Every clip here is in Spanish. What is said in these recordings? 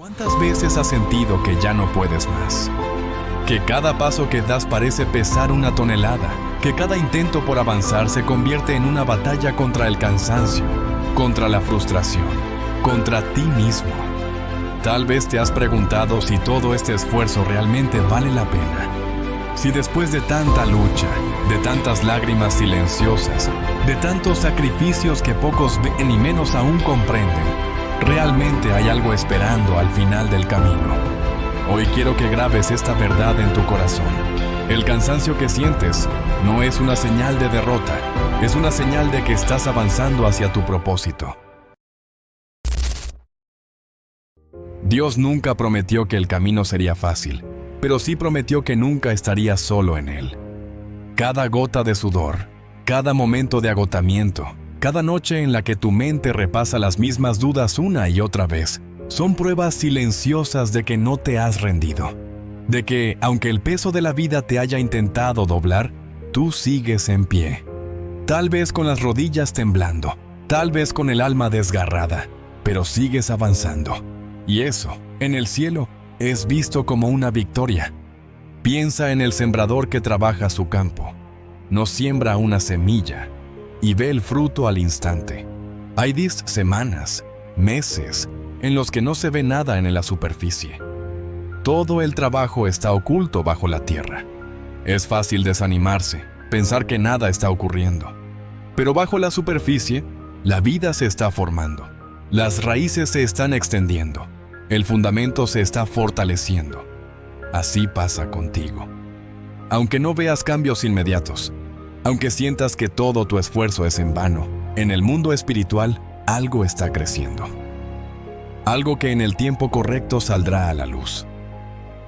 ¿Cuántas veces has sentido que ya no puedes más? Que cada paso que das parece pesar una tonelada, que cada intento por avanzar se convierte en una batalla contra el cansancio, contra la frustración, contra ti mismo. Tal vez te has preguntado si todo este esfuerzo realmente vale la pena. Si después de tanta lucha, de tantas lágrimas silenciosas, de tantos sacrificios que pocos ven y menos aún comprenden, realmente hay algo esperando al final del camino. Hoy quiero que grabes esta verdad en tu corazón. El cansancio que sientes no es una señal de derrota, es una señal de que estás avanzando hacia tu propósito. Dios nunca prometió que el camino sería fácil, pero sí prometió que nunca estarías solo en él. Cada gota de sudor, cada momento de agotamiento, cada noche en la que tu mente repasa las mismas dudas una y otra vez, son pruebas silenciosas de que no te has rendido. De que, aunque el peso de la vida te haya intentado doblar, tú sigues en pie. Tal vez con las rodillas temblando, tal vez con el alma desgarrada, pero sigues avanzando. Y eso, en el cielo, es visto como una victoria. Piensa en el sembrador que trabaja su campo. No siembra una semilla y ve el fruto al instante. Hay semanas, meses, en los que no se ve nada en la superficie. Todo el trabajo está oculto bajo la tierra. Es fácil desanimarse, pensar que nada está ocurriendo. Pero bajo la superficie, la vida se está formando. Las raíces se están extendiendo. El fundamento se está fortaleciendo. Así pasa contigo. Aunque no veas cambios inmediatos, aunque sientas que todo tu esfuerzo es en vano, en el mundo espiritual algo está creciendo. Algo que en el tiempo correcto saldrá a la luz.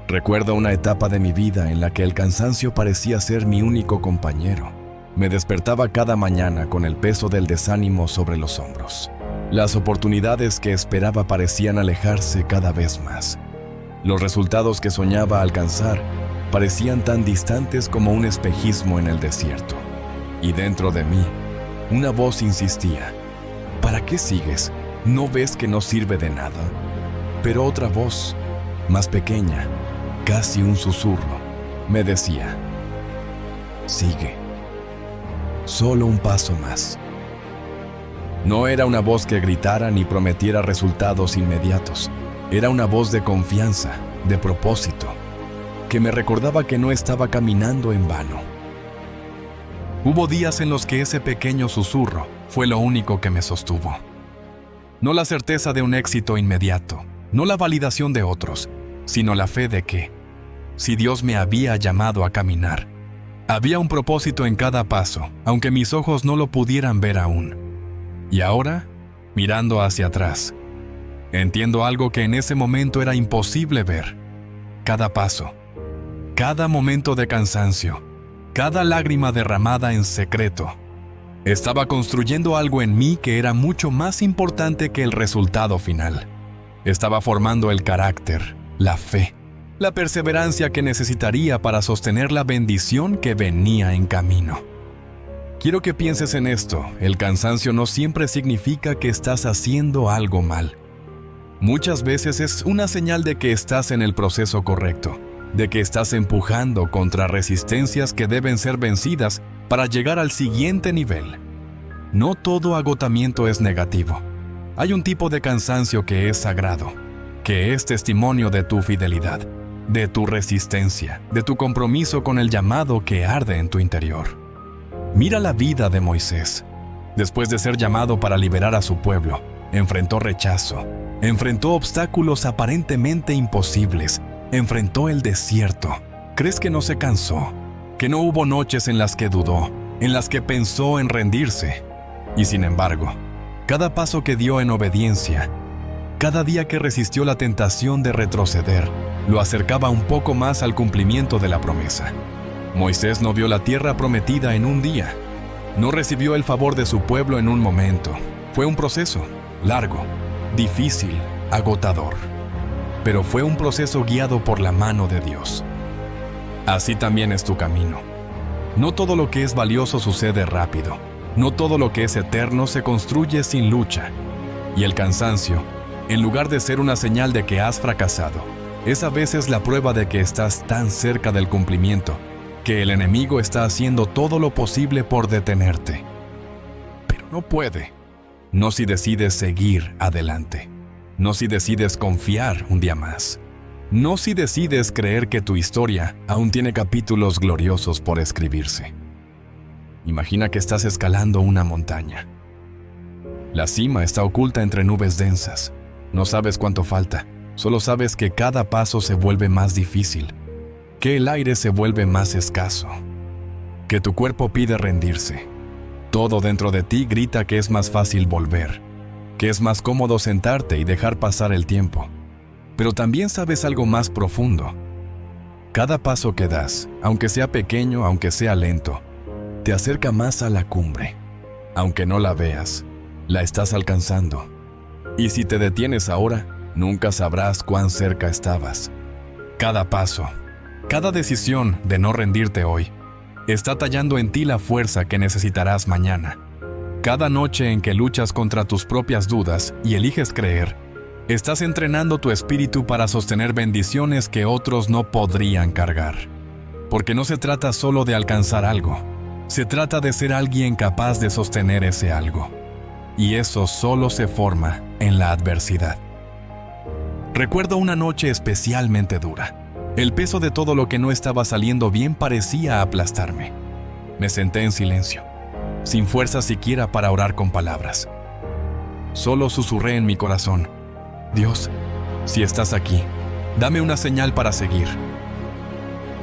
Recuerdo una etapa de mi vida en la que el cansancio parecía ser mi único compañero. Me despertaba cada mañana con el peso del desánimo sobre los hombros. Las oportunidades que esperaba parecían alejarse cada vez más. Los resultados que soñaba alcanzar parecían tan distantes como un espejismo en el desierto. Y dentro de mí, una voz insistía: ¿para qué sigues? ¿No ves que no sirve de nada? Pero otra voz, más pequeña, casi un susurro, me decía: sigue. Solo un paso más. No era una voz que gritara ni prometiera resultados inmediatos. Era una voz de confianza, de propósito, que me recordaba que no estaba caminando en vano. Hubo días en los que ese pequeño susurro fue lo único que me sostuvo. No la certeza de un éxito inmediato, no la validación de otros, sino la fe de que, si Dios me había llamado a caminar, había un propósito en cada paso, aunque mis ojos no lo pudieran ver aún. Y ahora, mirando hacia atrás, entiendo algo que en ese momento era imposible ver. Cada paso, cada momento de cansancio, cada lágrima derramada en secreto, estaba construyendo algo en mí que era mucho más importante que el resultado final. Estaba formando el carácter, la fe, la perseverancia que necesitaría para sostener la bendición que venía en camino. Quiero que pienses en esto: el cansancio no siempre significa que estás haciendo algo mal. Muchas veces es una señal de que estás en el proceso correcto, de que estás empujando contra resistencias que deben ser vencidas para llegar al siguiente nivel. No todo agotamiento es negativo. Hay un tipo de cansancio que es sagrado, que es testimonio de tu fidelidad, de tu resistencia, de tu compromiso con el llamado que arde en tu interior. Mira la vida de Moisés. Después de ser llamado para liberar a su pueblo, enfrentó rechazo, enfrentó obstáculos aparentemente imposibles, enfrentó el desierto. ¿Crees que no se cansó? ¿Que no hubo noches en las que dudó, en las que pensó en rendirse? Y sin embargo, cada paso que dio en obediencia, cada día que resistió la tentación de retroceder, lo acercaba un poco más al cumplimiento de la promesa. Moisés no vio la tierra prometida en un día. No recibió el favor de su pueblo en un momento. Fue un proceso largo, difícil, agotador. Pero fue un proceso guiado por la mano de Dios. Así también es tu camino. No todo lo que es valioso sucede rápido. No todo lo que es eterno se construye sin lucha. Y el cansancio en lugar de ser una señal de que has fracasado, es a veces la prueba de que estás tan cerca del cumplimiento que el enemigo está haciendo todo lo posible por detenerte. Pero no puede. No si decides seguir adelante. No si decides confiar un día más. No si decides creer que tu historia aún tiene capítulos gloriosos por escribirse. Imagina que estás escalando una montaña. La cima está oculta entre nubes densas. No sabes cuánto falta, solo sabes que cada paso se vuelve más difícil, que el aire se vuelve más escaso, que tu cuerpo pide rendirse. Todo dentro de ti grita que es más fácil volver, que es más cómodo sentarte y dejar pasar el tiempo. Pero también sabes algo más profundo. Cada paso que das, aunque sea pequeño, aunque sea lento, te acerca más a la cumbre. Aunque no la veas, la estás alcanzando. Y si te detienes ahora, nunca sabrás cuán cerca estabas. Cada paso, cada decisión de no rendirte hoy, está tallando en ti la fuerza que necesitarás mañana. Cada noche en que luchas contra tus propias dudas y eliges creer, estás entrenando tu espíritu para sostener bendiciones que otros no podrían cargar. Porque no se trata solo de alcanzar algo, se trata de ser alguien capaz de sostener ese algo. Y eso solo se forma en la adversidad. Recuerdo una noche especialmente dura. El peso de todo lo que no estaba saliendo bien parecía aplastarme. Me senté en silencio, sin fuerza siquiera para orar con palabras. Solo susurré en mi corazón: Dios, si estás aquí, dame una señal para seguir.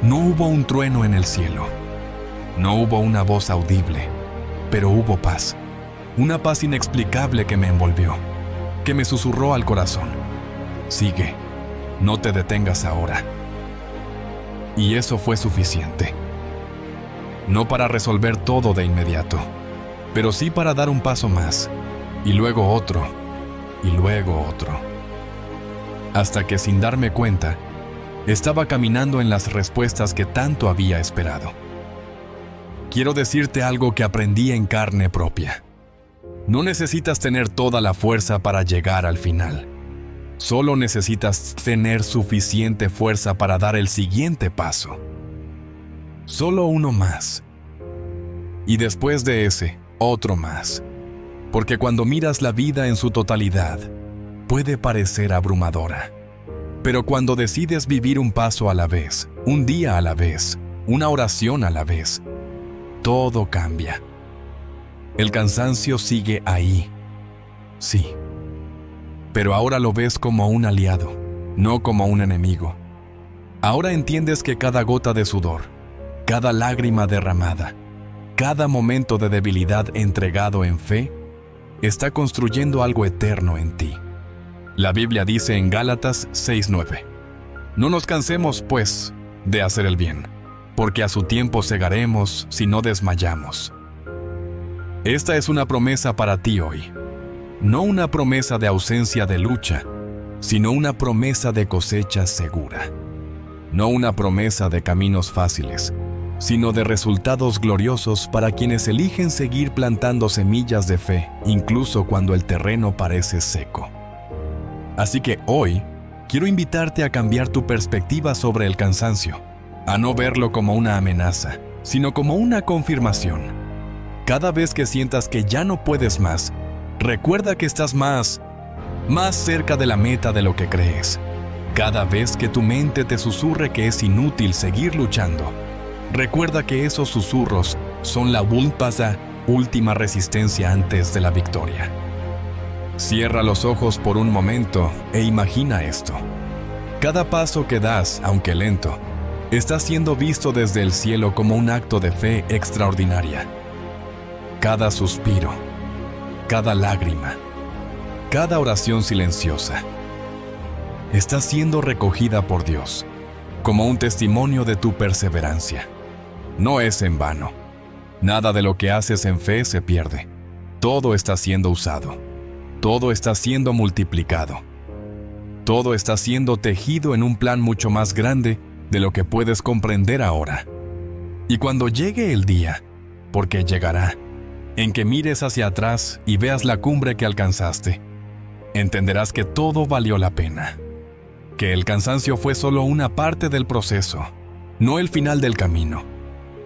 No hubo un trueno en el cielo. No hubo una voz audible, pero hubo paz. Una paz inexplicable que me envolvió, que me susurró al corazón: sigue, no te detengas ahora. Y eso fue suficiente. No para resolver todo de inmediato, pero sí para dar un paso más, y luego otro, y luego otro. Hasta que sin darme cuenta, estaba caminando en las respuestas que tanto había esperado. Quiero decirte algo que aprendí en carne propia. No necesitas tener toda la fuerza para llegar al final. Solo necesitas tener suficiente fuerza para dar el siguiente paso. Solo uno más. Y después de ese, otro más. Porque cuando miras la vida en su totalidad, puede parecer abrumadora. Pero cuando decides vivir un paso a la vez, un día a la vez, una oración a la vez, todo cambia. El cansancio sigue ahí, sí. Pero ahora lo ves como un aliado, no como un enemigo. Ahora entiendes que cada gota de sudor, cada lágrima derramada, cada momento de debilidad entregado en fe, está construyendo algo eterno en ti. La Biblia dice en Gálatas 6:9: no nos cansemos, pues, de hacer el bien, porque a su tiempo segaremos si no desmayamos. Esta es una promesa para ti hoy. No una promesa de ausencia de lucha, sino una promesa de cosecha segura. No una promesa de caminos fáciles, sino de resultados gloriosos para quienes eligen seguir plantando semillas de fe, incluso cuando el terreno parece seco. Así que hoy, quiero invitarte a cambiar tu perspectiva sobre el cansancio, a no verlo como una amenaza, sino como una confirmación. Cada vez que sientas que ya no puedes más, recuerda que estás más cerca de la meta de lo que crees. Cada vez que tu mente te susurre que es inútil seguir luchando, recuerda que esos susurros son la última resistencia antes de la victoria. Cierra los ojos por un momento e imagina esto. Cada paso que das, aunque lento, está siendo visto desde el cielo como un acto de fe extraordinaria. Cada suspiro, cada lágrima, cada oración silenciosa, está siendo recogida por Dios como un testimonio de tu perseverancia. No es en vano. Nada de lo que haces en fe se pierde. Todo está siendo usado. Todo está siendo multiplicado. Todo está siendo tejido en un plan mucho más grande de lo que puedes comprender ahora. Y cuando llegue el día, porque llegará, en que mires hacia atrás y veas la cumbre que alcanzaste, entenderás que todo valió la pena, que el cansancio fue solo una parte del proceso, no el final del camino,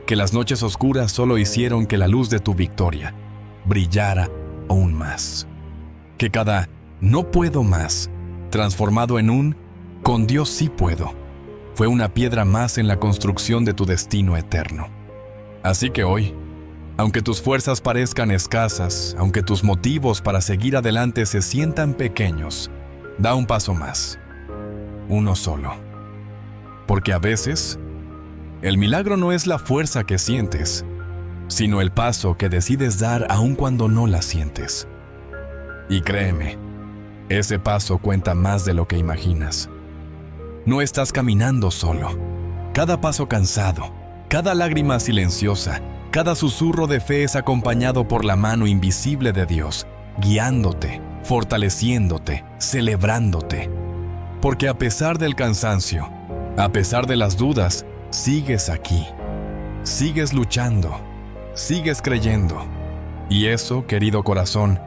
que las noches oscuras solo hicieron que la luz de tu victoria brillara aún más, que cada no puedo más, transformado en un con Dios sí puedo, fue una piedra más en la construcción de tu destino eterno. Así que hoy, aunque tus fuerzas parezcan escasas, aunque tus motivos para seguir adelante se sientan pequeños, da un paso más, uno solo. Porque a veces, el milagro no es la fuerza que sientes, sino el paso que decides dar aun cuando no la sientes. Y créeme, ese paso cuenta más de lo que imaginas. No estás caminando solo. Cada paso cansado, cada lágrima silenciosa, cada susurro de fe es acompañado por la mano invisible de Dios, guiándote, fortaleciéndote, celebrándote. Porque a pesar del cansancio, a pesar de las dudas, sigues aquí. Sigues luchando, sigues creyendo. Y eso, querido corazón,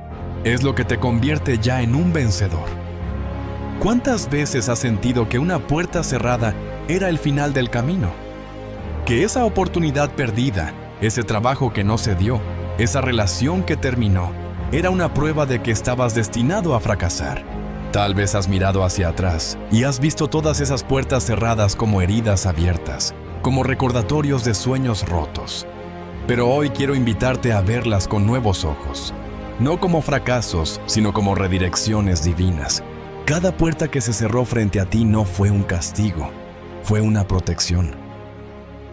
es lo que te convierte ya en un vencedor. ¿Cuántas veces has sentido que una puerta cerrada era el final del camino? Que esa oportunidad perdida, ese trabajo que no se dio, esa relación que terminó, era una prueba de que estabas destinado a fracasar. Tal vez has mirado hacia atrás y has visto todas esas puertas cerradas como heridas abiertas, como recordatorios de sueños rotos. Pero hoy quiero invitarte a verlas con nuevos ojos, no como fracasos, sino como redirecciones divinas. Cada puerta que se cerró frente a ti no fue un castigo, fue una protección.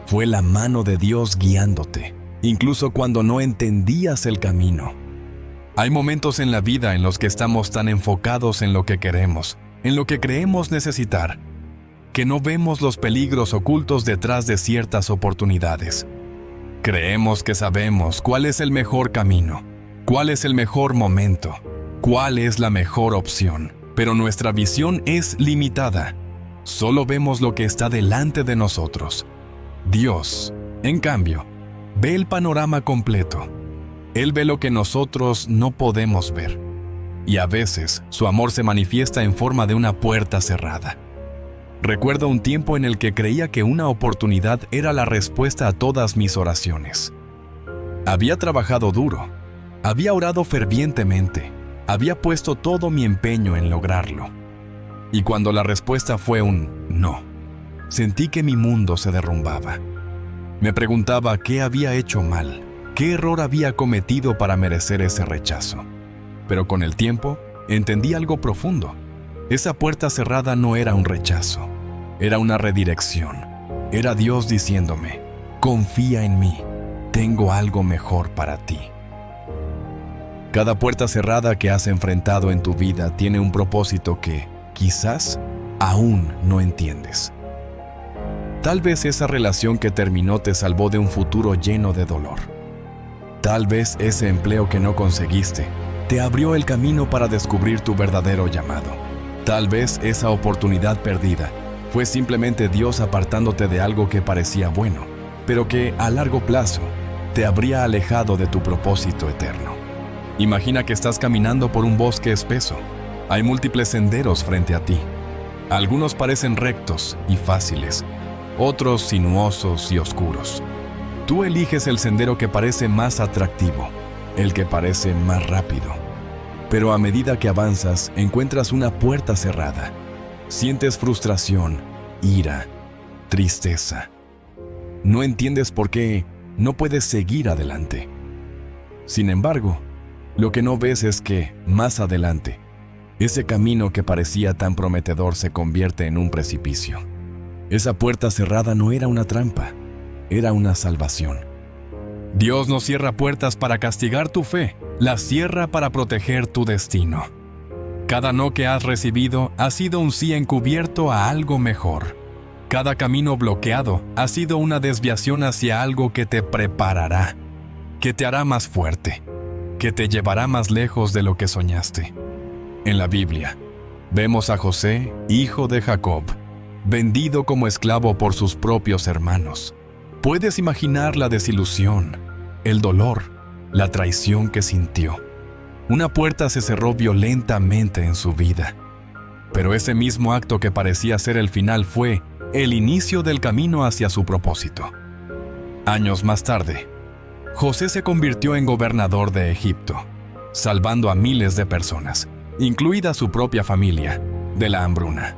Fue la mano de Dios guiándote, incluso cuando no entendías el camino. Hay momentos en la vida en los que estamos tan enfocados en lo que queremos, en lo que creemos necesitar, que no vemos los peligros ocultos detrás de ciertas oportunidades. Creemos que sabemos cuál es el mejor camino, cuál es el mejor momento, cuál es la mejor opción. Pero nuestra visión es limitada. Solo vemos lo que está delante de nosotros. Dios, en cambio, ve el panorama completo. Él ve lo que nosotros no podemos ver. Y a veces, su amor se manifiesta en forma de una puerta cerrada. Recuerdo un tiempo en el que creía que una oportunidad era la respuesta a todas mis oraciones. Había trabajado duro. Había orado fervientemente. Había puesto todo mi empeño en lograrlo. Y cuando la respuesta fue un no, sentí que mi mundo se derrumbaba. Me preguntaba qué había hecho mal, qué error había cometido para merecer ese rechazo. Pero con el tiempo, entendí algo profundo. Esa puerta cerrada no era un rechazo, era una redirección. Era Dios diciéndome, confía en mí, tengo algo mejor para ti. Cada puerta cerrada que has enfrentado en tu vida tiene un propósito que, quizás, aún no entiendes. Tal vez esa relación que terminó te salvó de un futuro lleno de dolor. Tal vez ese empleo que no conseguiste te abrió el camino para descubrir tu verdadero llamado. Tal vez esa oportunidad perdida fue simplemente Dios apartándote de algo que parecía bueno, pero que, a largo plazo, te habría alejado de tu propósito eterno. Imagina que estás caminando por un bosque espeso. Hay múltiples senderos frente a ti. Algunos parecen rectos y fáciles, otros sinuosos y oscuros. Tú eliges el sendero que parece más atractivo, el que parece más rápido. Pero a medida que avanzas, encuentras una puerta cerrada. Sientes frustración, ira, tristeza. No entiendes por qué no puedes seguir adelante. Sin embargo, lo que no ves es que, más adelante, ese camino que parecía tan prometedor se convierte en un precipicio. Esa puerta cerrada no era una trampa, era una salvación. Dios no cierra puertas para castigar tu fe, las cierra para proteger tu destino. Cada no que has recibido ha sido un sí encubierto a algo mejor. Cada camino bloqueado ha sido una desviación hacia algo que te preparará, que te hará más fuerte, que te llevará más lejos de lo que soñaste. En la Biblia, vemos a José, hijo de Jacob, vendido como esclavo por sus propios hermanos. Puedes imaginar la desilusión, el dolor, la traición que sintió. Una puerta se cerró violentamente en su vida. Pero ese mismo acto que parecía ser el final fue el inicio del camino hacia su propósito. Años más tarde, José se convirtió en gobernador de Egipto, salvando a miles de personas, incluida su propia familia, de la hambruna.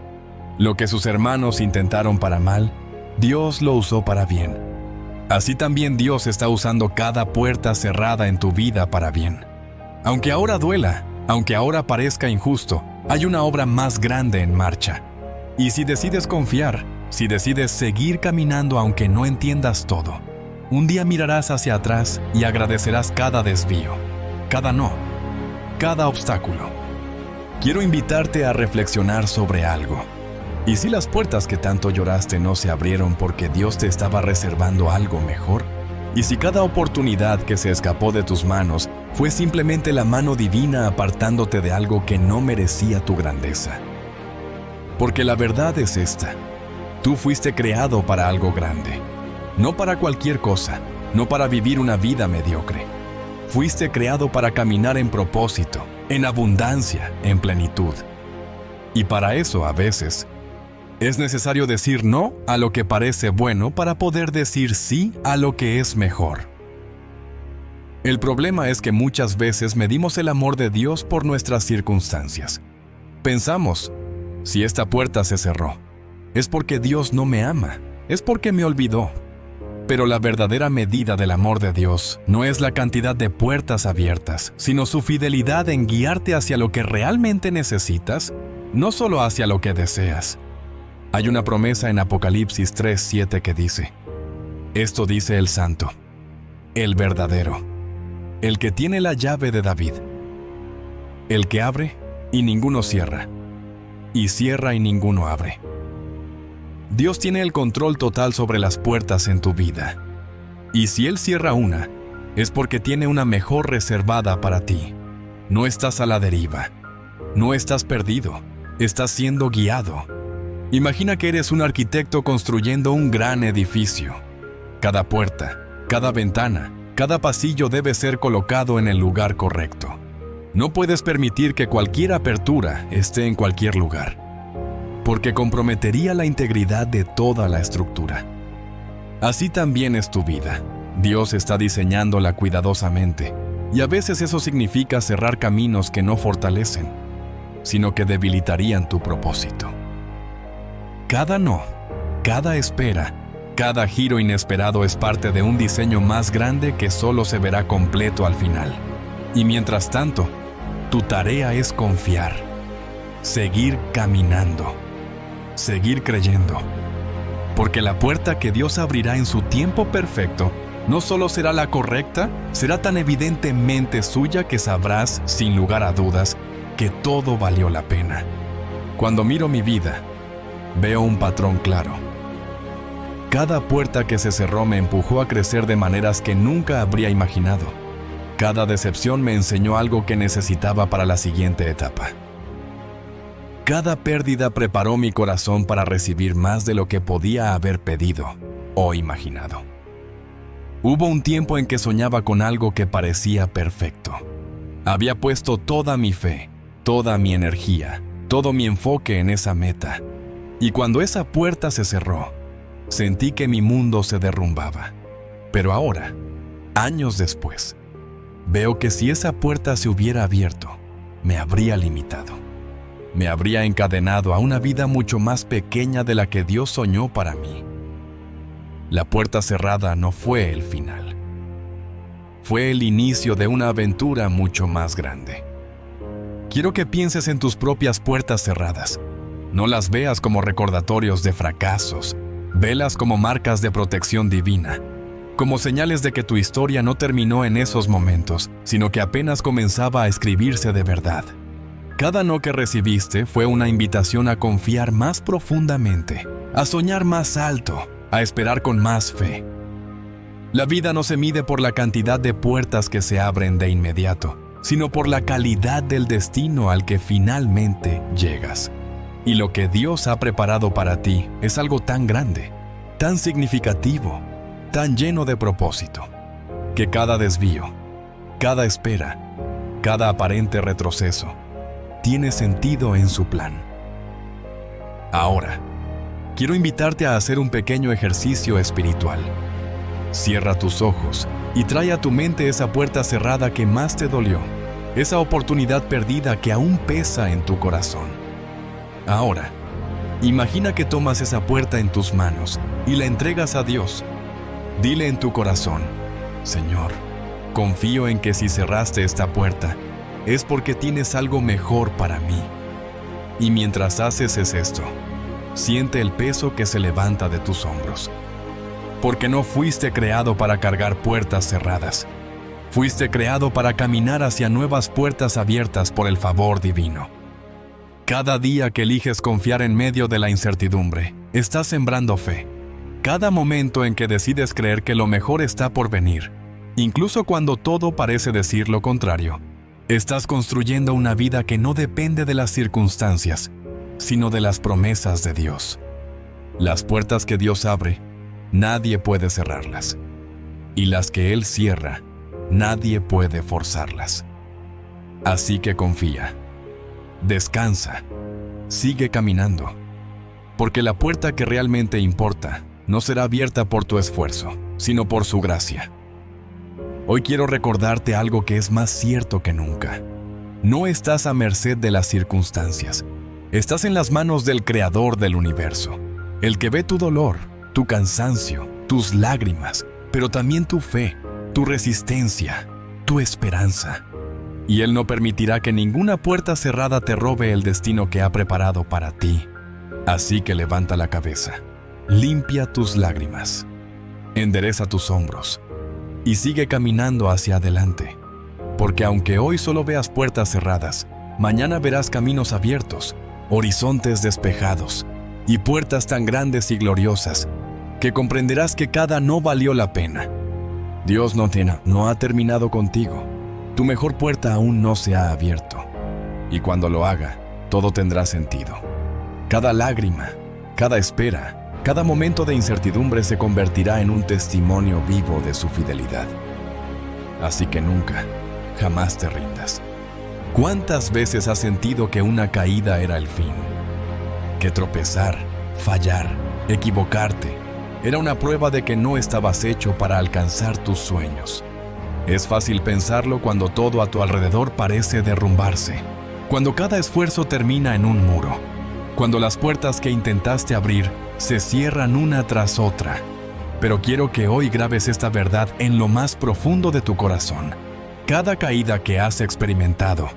Lo que sus hermanos intentaron para mal, Dios lo usó para bien. Así también Dios está usando cada puerta cerrada en tu vida para bien. Aunque ahora duela, aunque ahora parezca injusto, hay una obra más grande en marcha. Y si decides confiar, si decides seguir caminando aunque no entiendas todo, un día mirarás hacia atrás y agradecerás cada desvío, cada no, cada obstáculo. Quiero invitarte a reflexionar sobre algo. ¿Y si las puertas que tanto lloraste no se abrieron porque Dios te estaba reservando algo mejor? ¿Y si cada oportunidad que se escapó de tus manos fue simplemente la mano divina apartándote de algo que no merecía tu grandeza? Porque la verdad es esta: tú fuiste creado para algo grande, no para cualquier cosa, no para vivir una vida mediocre. Fuiste creado para caminar en propósito, en abundancia, en plenitud. Y para eso, a veces, es necesario decir no a lo que parece bueno para poder decir sí a lo que es mejor. El problema es que muchas veces medimos el amor de Dios por nuestras circunstancias. Pensamos, si esta puerta se cerró, es porque Dios no me ama, es porque me olvidó. Pero la verdadera medida del amor de Dios no es la cantidad de puertas abiertas, sino su fidelidad en guiarte hacia lo que realmente necesitas, no solo hacia lo que deseas. Hay una promesa en Apocalipsis 3:7 que dice: esto dice el Santo, el verdadero, el que tiene la llave de David, el que abre y ninguno cierra, y cierra y ninguno abre. Dios tiene el control total sobre las puertas en tu vida. Y si Él cierra una, es porque tiene una mejor reservada para ti. No estás a la deriva. No estás perdido. Estás siendo guiado. Imagina que eres un arquitecto construyendo un gran edificio. Cada puerta, cada ventana, cada pasillo debe ser colocado en el lugar correcto. No puedes permitir que cualquier apertura esté en cualquier lugar, porque comprometería la integridad de toda la estructura. Así también es tu vida. Dios está diseñándola cuidadosamente, y a veces eso significa cerrar caminos que no fortalecen, sino que debilitarían tu propósito. Cada no, cada espera, cada giro inesperado es parte de un diseño más grande que solo se verá completo al final. Y mientras tanto, tu tarea es confiar, seguir caminando, seguir creyendo. Porque la puerta que Dios abrirá en su tiempo perfecto no solo será la correcta, será tan evidentemente suya que sabrás, sin lugar a dudas, que todo valió la pena. Cuando miro mi vida, veo un patrón claro. Cada puerta que se cerró me empujó a crecer de maneras que nunca habría imaginado. Cada decepción me enseñó algo que necesitaba para la siguiente etapa. Cada pérdida preparó mi corazón para recibir más de lo que podía haber pedido o imaginado. Hubo un tiempo en que soñaba con algo que parecía perfecto. Había puesto toda mi fe, toda mi energía, todo mi enfoque en esa meta. Y cuando esa puerta se cerró, sentí que mi mundo se derrumbaba. Pero ahora, años después, veo que si esa puerta se hubiera abierto, me habría limitado. Me habría encadenado a una vida mucho más pequeña de la que Dios soñó para mí. La puerta cerrada no fue el final. Fue el inicio de una aventura mucho más grande. Quiero que pienses en tus propias puertas cerradas. No las veas como recordatorios de fracasos. Velas como marcas de protección divina, como señales de que tu historia no terminó en esos momentos, sino que apenas comenzaba a escribirse de verdad. Cada no que recibiste fue una invitación a confiar más profundamente, a soñar más alto, a esperar con más fe. La vida no se mide por la cantidad de puertas que se abren de inmediato, sino por la calidad del destino al que finalmente llegas. Y lo que Dios ha preparado para ti es algo tan grande, tan significativo, tan lleno de propósito, que cada desvío, cada espera, cada aparente retroceso, tiene sentido en su plan. Ahora, quiero invitarte a hacer un pequeño ejercicio espiritual. Cierra tus ojos y trae a tu mente esa puerta cerrada que más te dolió, esa oportunidad perdida que aún pesa en tu corazón. Ahora, imagina que tomas esa puerta en tus manos y la entregas a Dios. Dile en tu corazón: Señor, confío en que si cerraste esta puerta, es porque tienes algo mejor para mí. Y mientras haces esto, siente el peso que se levanta de tus hombros. Porque no fuiste creado para cargar puertas cerradas. Fuiste creado para caminar hacia nuevas puertas abiertas por el favor divino. Cada día que eliges confiar en medio de la incertidumbre, estás sembrando fe. Cada momento en que decides creer que lo mejor está por venir, incluso cuando todo parece decir lo contrario, estás construyendo una vida que no depende de las circunstancias, sino de las promesas de Dios. Las puertas que Dios abre, nadie puede cerrarlas. Y las que Él cierra, nadie puede forzarlas. Así que confía, descansa, sigue caminando, porque la puerta que realmente importa no será abierta por tu esfuerzo, sino por su gracia. Hoy quiero recordarte algo que es más cierto que nunca. No estás a merced de las circunstancias. Estás en las manos del Creador del universo, el que ve tu dolor, tu cansancio, tus lágrimas, pero también tu fe, tu resistencia, tu esperanza. Y Él no permitirá que ninguna puerta cerrada te robe el destino que ha preparado para ti. Así que levanta la cabeza, limpia tus lágrimas, endereza tus hombros y sigue caminando hacia adelante. Porque aunque hoy solo veas puertas cerradas, mañana verás caminos abiertos, horizontes despejados y puertas tan grandes y gloriosas que comprenderás que cada no valió la pena. Dios no ha terminado contigo. Tu mejor puerta aún no se ha abierto. Y cuando lo haga, todo tendrá sentido. Cada lágrima, cada espera, cada momento de incertidumbre se convertirá en un testimonio vivo de su fidelidad. Así que nunca, jamás te rindas. ¿Cuántas veces has sentido que una caída era el fin? Que tropezar, fallar, equivocarte, era una prueba de que no estabas hecho para alcanzar tus sueños. Es fácil pensarlo cuando todo a tu alrededor parece derrumbarse, cuando cada esfuerzo termina en un muro, cuando las puertas que intentaste abrir se cierran una tras otra. Pero quiero que hoy grabes esta verdad en lo más profundo de tu corazón. Cada caída que has experimentado,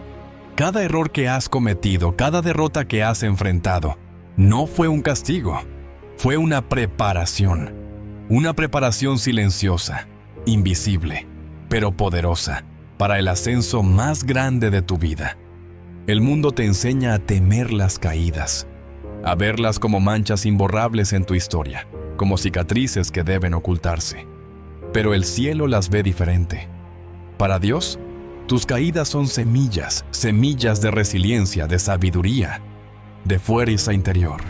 cada error que has cometido, cada derrota que has enfrentado, no fue un castigo, fue una preparación silenciosa, invisible, pero poderosa, para el ascenso más grande de tu vida. El mundo te enseña a temer las caídas, a verlas como manchas imborrables en tu historia, como cicatrices que deben ocultarse. Pero el cielo las ve diferente. Para Dios, tus caídas son semillas de resiliencia, de sabiduría, de fuerza interior.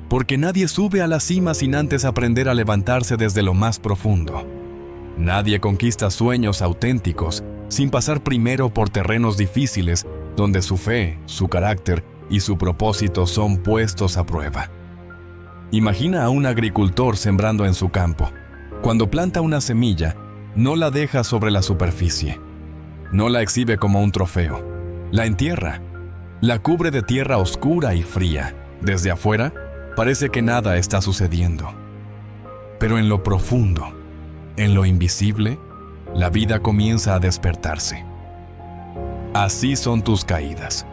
Porque nadie sube a la cima sin antes aprender a levantarse desde lo más profundo. Nadie conquista sueños auténticos sin pasar primero por terrenos difíciles donde su fe, su carácter y su propósito son puestos a prueba. Imagina a un agricultor sembrando en su campo. Cuando planta una semilla, no la deja sobre la superficie. No la exhibe como un trofeo. La entierra. La cubre de tierra oscura y fría. Desde afuera, parece que nada está sucediendo. Pero en lo profundo, en lo invisible, la vida comienza a despertarse. Así son tus caídas.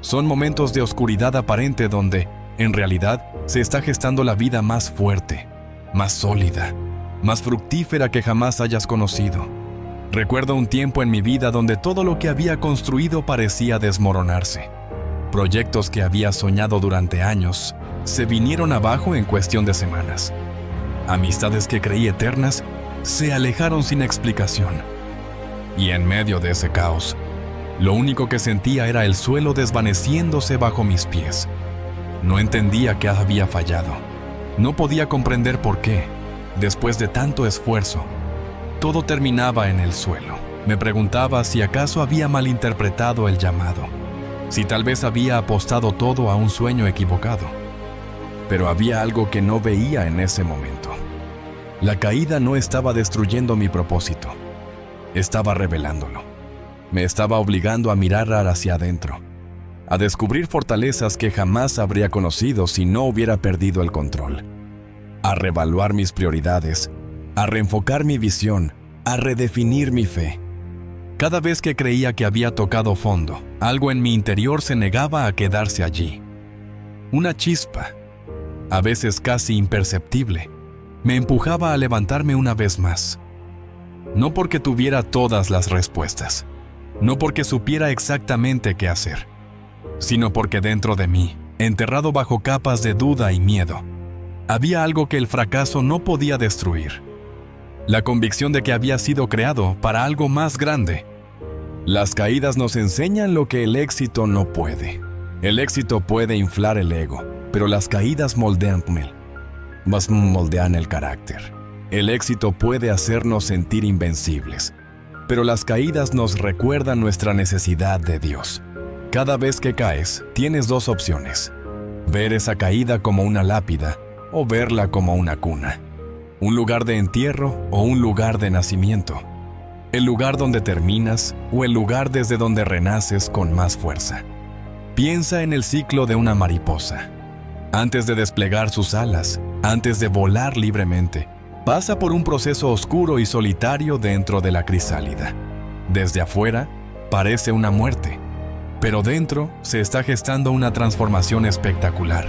Son momentos de oscuridad aparente donde, en realidad, se está gestando la vida más fuerte, más sólida, más fructífera que jamás hayas conocido. Recuerdo un tiempo en mi vida donde todo lo que había construido parecía desmoronarse. Proyectos que había soñado durante años se vinieron abajo en cuestión de semanas. Amistades que creí eternas se alejaron sin explicación. Y en medio de ese caos, lo único que sentía era el suelo desvaneciéndose bajo mis pies. No entendía qué había fallado. No podía comprender por qué, después de tanto esfuerzo, todo terminaba en el suelo. Me preguntaba si acaso había malinterpretado el llamado, si tal vez había apostado todo a un sueño equivocado. Pero había algo que no veía en ese momento. La caída no estaba destruyendo mi propósito, estaba revelándolo. Me estaba obligando a mirar hacia adentro, a descubrir fortalezas que jamás habría conocido si no hubiera perdido el control, a reevaluar mis prioridades, a reenfocar mi visión, a redefinir mi fe. Cada vez que creía que había tocado fondo, algo en mi interior se negaba a quedarse allí. Una chispa, a veces casi imperceptible, me empujaba a levantarme una vez más. No porque tuviera todas las respuestas, no porque supiera exactamente qué hacer, sino porque dentro de mí, enterrado bajo capas de duda y miedo, había algo que el fracaso no podía destruir. La convicción de que había sido creado para algo más grande. Las caídas nos enseñan lo que el éxito no puede. El éxito puede inflar el ego, pero las caídas moldean el carácter. El éxito puede hacernos sentir invencibles, pero las caídas nos recuerdan nuestra necesidad de Dios. Cada vez que caes, tienes dos opciones: ver esa caída como una lápida o verla como una cuna, un lugar de entierro o un lugar de nacimiento, el lugar donde terminas o el lugar desde donde renaces con más fuerza. Piensa en el ciclo de una mariposa. Antes de desplegar sus alas, antes de volar libremente, pasa por un proceso oscuro y solitario dentro de la crisálida. Desde afuera, parece una muerte, pero dentro se está gestando una transformación espectacular.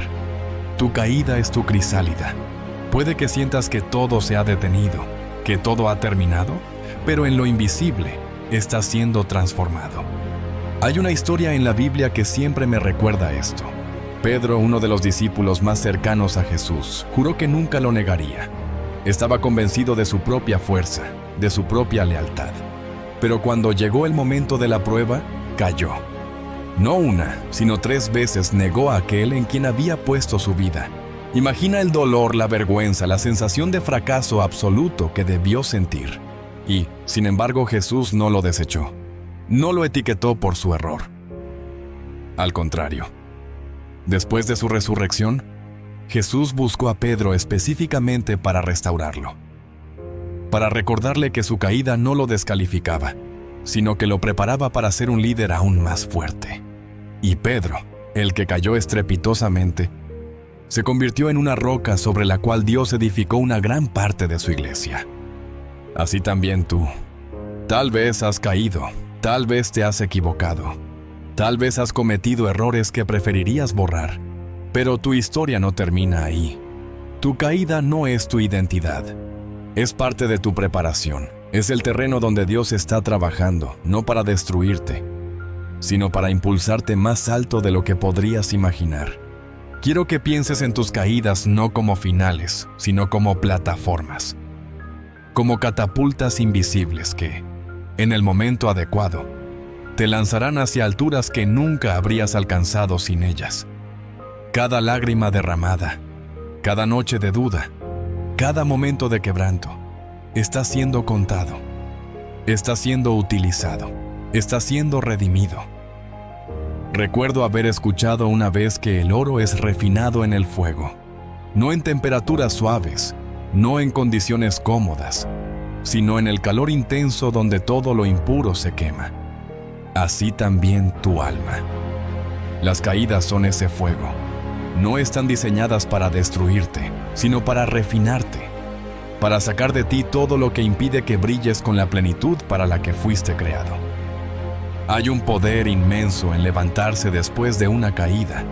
Tu caída es tu crisálida. Puede que sientas que todo se ha detenido, que todo ha terminado, pero en lo invisible está siendo transformado. Hay una historia en la Biblia que siempre me recuerda esto. Pedro, uno de los discípulos más cercanos a Jesús, juró que nunca lo negaría. Estaba convencido de su propia fuerza, de su propia lealtad. Pero cuando llegó el momento de la prueba, cayó. No una, sino 3 veces negó a aquel en quien había puesto su vida. Imagina el dolor, la vergüenza, la sensación de fracaso absoluto que debió sentir. Y, sin embargo, Jesús no lo desechó. No lo etiquetó por su error. Al contrario, después de su resurrección, Jesús buscó a Pedro específicamente para restaurarlo, para recordarle que su caída no lo descalificaba, sino que lo preparaba para ser un líder aún más fuerte. Y Pedro, el que cayó estrepitosamente, se convirtió en una roca sobre la cual Dios edificó una gran parte de su iglesia. Así también tú. Tal vez has caído, tal vez te has equivocado, tal vez has cometido errores que preferirías borrar, pero tu historia no termina ahí. Tu caída no es tu identidad, es parte de tu preparación. Es el terreno donde Dios está trabajando, no para destruirte, sino para impulsarte más alto de lo que podrías imaginar. Quiero que pienses en tus caídas no como finales, sino como plataformas, como catapultas invisibles que, en el momento adecuado, te lanzarán hacia alturas que nunca habrías alcanzado sin ellas. Cada lágrima derramada, cada noche de duda, cada momento de quebranto, está siendo contado, está siendo utilizado, está siendo redimido. Recuerdo haber escuchado una vez que el oro es refinado en el fuego, no en temperaturas suaves, no en condiciones cómodas, sino en el calor intenso donde todo lo impuro se quema. Así también tu alma. Las caídas son ese fuego. No están diseñadas para destruirte, sino para refinarte, para sacar de ti todo lo que impide que brilles con la plenitud para la que fuiste creado. Hay un poder inmenso en levantarse después de una caída.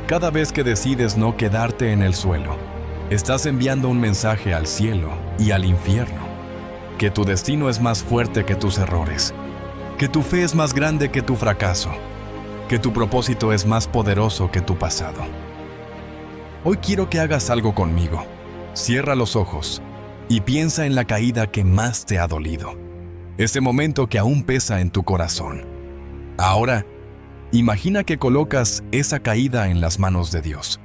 Cada vez que decides no quedarte en el suelo, estás enviando un mensaje al cielo y al infierno, que tu destino es más fuerte que tus errores, que tu fe es más grande que tu fracaso, que tu propósito es más poderoso que tu pasado. Hoy quiero que hagas algo conmigo. Cierra los ojos y piensa en la caída que más te ha dolido, ese momento que aún pesa en tu corazón. Ahora, imagina que colocas esa caída en las manos de Dios.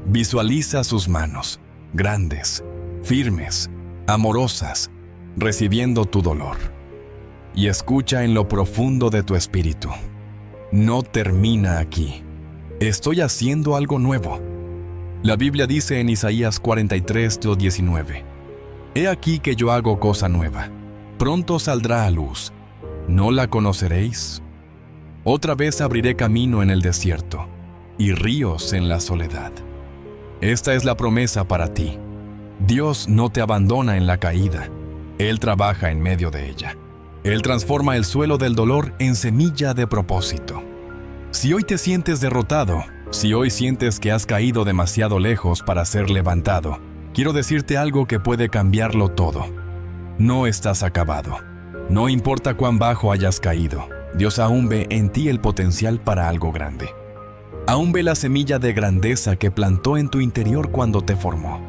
Visualiza sus manos, grandes, firmes, amorosas, recibiendo tu dolor. y escucha en lo profundo de tu espíritu. No termina aquí. Estoy haciendo algo nuevo. La Biblia dice en Isaías 43:19, He aquí que yo hago cosa nueva. Pronto saldrá a luz. ¿No la conoceréis? Otra vez abriré camino en el desierto y ríos en la soledad. Esta es la promesa para ti. Dios no te abandona en la caída. Él trabaja en medio de ella. Él transforma el suelo del dolor en semilla de propósito. Si hoy te sientes derrotado, si hoy sientes que has caído demasiado lejos para ser levantado, quiero decirte algo que puede cambiarlo todo. No estás acabado. No importa cuán bajo hayas caído, Dios aún ve en ti el potencial para algo grande. Aún ve la semilla de grandeza que plantó en tu interior cuando te formó.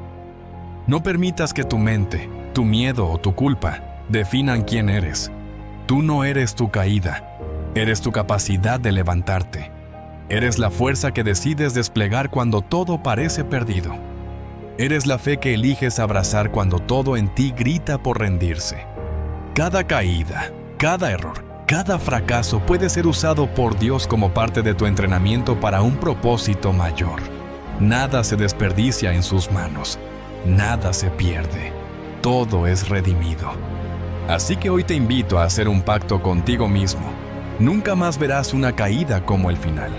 No permitas que tu mente, tu miedo o tu culpa definan quién eres. Tú no eres tu caída, eres tu capacidad de levantarte. Eres la fuerza que decides desplegar cuando todo parece perdido. Eres la fe que eliges abrazar cuando todo en ti grita por rendirse. Cada caída, cada error, cada fracaso puede ser usado por Dios como parte de tu entrenamiento para un propósito mayor. Nada se desperdicia en sus manos. Nada se pierde. Todo es redimido. Así que hoy te invito a hacer un pacto contigo mismo. Nunca más verás una caída como el final.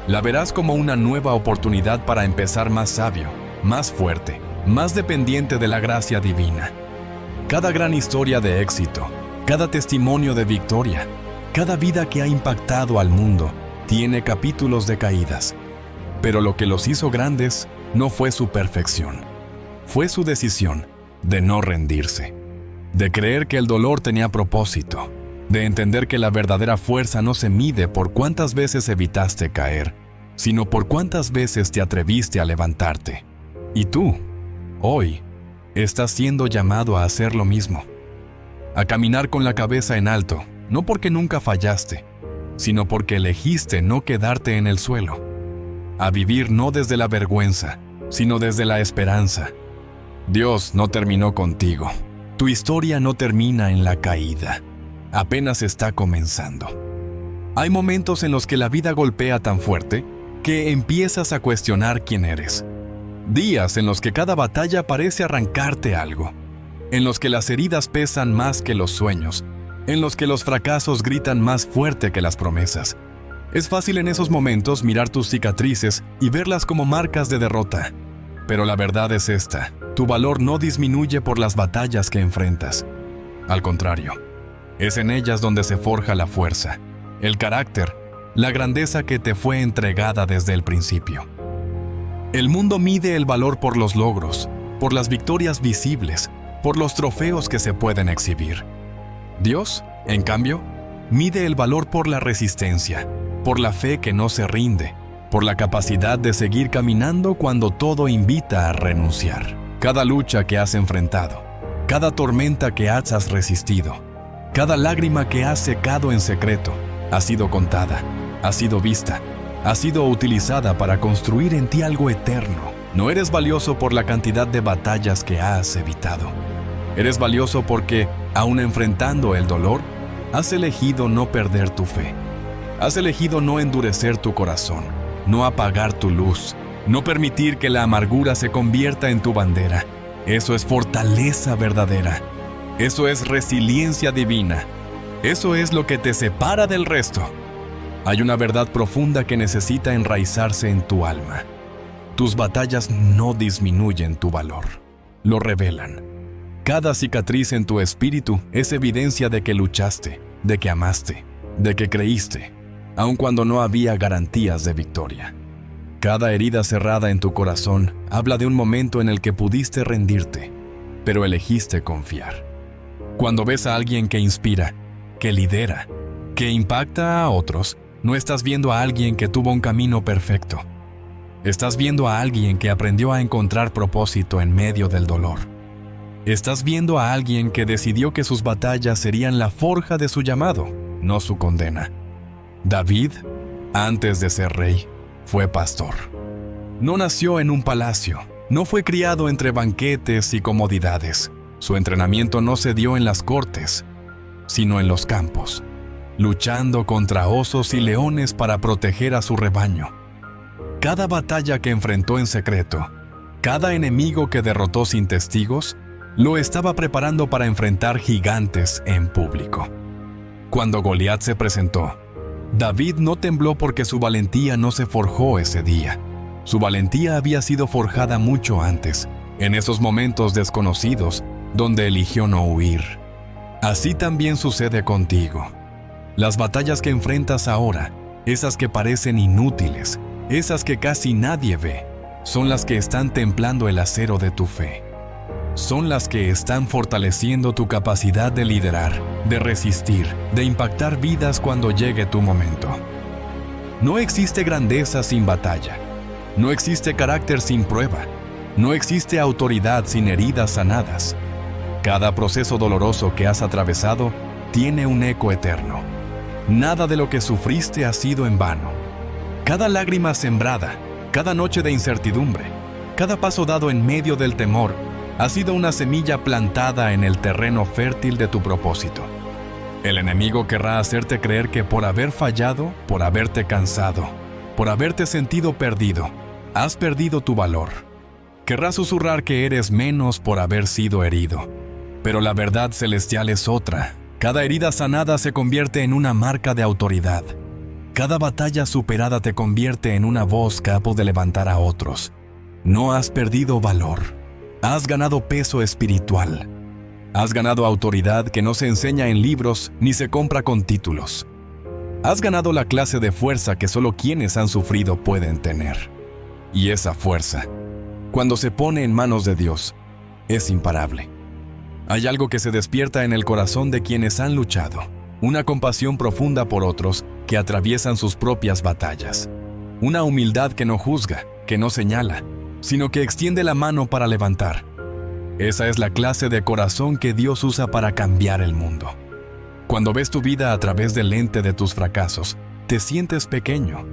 La verás como una nueva oportunidad para empezar más sabio, más fuerte, más dependiente de la gracia divina. Cada gran historia de éxito, cada testimonio de victoria, cada vida que ha impactado al mundo, tiene capítulos de caídas. Pero lo que los hizo grandes no fue su perfección. Fue su decisión de no rendirse, de creer que el dolor tenía propósito, de entender que la verdadera fuerza no se mide por cuántas veces evitaste caer, sino por cuántas veces te atreviste a levantarte. Y tú, hoy, estás siendo llamado a hacer lo mismo, a caminar con la cabeza en alto, no porque nunca fallaste, sino porque elegiste no quedarte en el suelo, a vivir no desde la vergüenza, sino desde la esperanza. Dios no terminó contigo. Tu historia no termina en la caída. Apenas está comenzando. Hay momentos en los que la vida golpea tan fuerte que empiezas a cuestionar quién eres. Días en los que cada batalla parece arrancarte algo. En los que las heridas pesan más que los sueños. En los que los fracasos gritan más fuerte que las promesas. Es fácil en esos momentos mirar tus cicatrices y verlas como marcas de derrota. Pero la verdad es esta: tu valor no disminuye por las batallas que enfrentas. Al contrario, es en ellas donde se forja la fuerza, el carácter, la grandeza que te fue entregada desde el principio. El mundo mide el valor por los logros, por las victorias visibles, por los trofeos que se pueden exhibir. Dios, en cambio, mide el valor por la resistencia, por la fe que no se rinde, por la capacidad de seguir caminando cuando todo invita a renunciar. Cada lucha que has enfrentado, cada tormenta que has resistido, cada lágrima que has secado en secreto, ha sido contada, ha sido vista, ha sido utilizada para construir en ti algo eterno. No eres valioso por la cantidad de batallas que has evitado. Eres valioso porque, aun enfrentando el dolor, has elegido no perder tu fe. Has elegido no endurecer tu corazón, no apagar tu luz, no permitir que la amargura se convierta en tu bandera. Eso es fortaleza verdadera. Eso es resiliencia divina. Eso es lo que te separa del resto. Hay una verdad profunda que necesita enraizarse en tu alma. Tus batallas no disminuyen tu valor, lo revelan. Cada cicatriz en tu espíritu es evidencia de que luchaste, de que amaste, de que creíste, aun cuando no había garantías de victoria. Cada herida cerrada en tu corazón habla de un momento en el que pudiste rendirte, pero elegiste confiar. Cuando ves a alguien que inspira, que lidera, que impacta a otros, no estás viendo a alguien que tuvo un camino perfecto. Estás viendo a alguien que aprendió a encontrar propósito en medio del dolor. Estás viendo a alguien que decidió que sus batallas serían la forja de su llamado, no su condena. David, antes de ser rey, fue pastor. No nació en un palacio, no fue criado entre banquetes y comodidades. Su entrenamiento no se dio en las cortes. sino en los campos, luchando contra osos y leones para proteger a su rebaño. Cada batalla que enfrentó en secreto, cada enemigo que derrotó sin testigos, lo estaba preparando para enfrentar gigantes en público. Cuando Goliat se presentó, David no tembló porque su valentía no se forjó ese día. Su valentía había sido forjada mucho antes, en esos momentos desconocidos, donde eligió no huir. Así también sucede contigo. Las batallas que enfrentas ahora, esas que parecen inútiles, esas que casi nadie ve, son las que están templando el acero de tu fe. Son las que están fortaleciendo tu capacidad de liderar, de resistir, de impactar vidas cuando llegue tu momento. No existe grandeza sin batalla. No existe carácter sin prueba. No existe autoridad sin heridas sanadas. Cada proceso doloroso que has atravesado tiene un eco eterno. Nada de lo que sufriste ha sido en vano. Cada lágrima sembrada, cada noche de incertidumbre, cada paso dado en medio del temor, ha sido una semilla plantada en el terreno fértil de tu propósito. El enemigo querrá hacerte creer que por haber fallado, por haberte cansado, por haberte sentido perdido, has perdido tu valor. Querrá susurrar que eres menos por haber sido herido. Pero la verdad celestial es otra. Cada herida sanada se convierte en una marca de autoridad. Cada batalla superada te convierte en una voz capaz de levantar a otros. No has perdido valor. Has ganado peso espiritual. Has ganado autoridad que no se enseña en libros ni se compra con títulos. Has ganado la clase de fuerza que solo quienes han sufrido pueden tener. Y esa fuerza, cuando se pone en manos de Dios, es imparable. Hay algo que se despierta en el corazón de quienes han luchado, una compasión profunda por otros que atraviesan sus propias batallas. Una humildad que no juzga, que no señala, sino que extiende la mano para levantar. Esa es la clase de corazón que Dios usa para cambiar el mundo. Cuando ves tu vida a través del lente de tus fracasos, te sientes pequeño,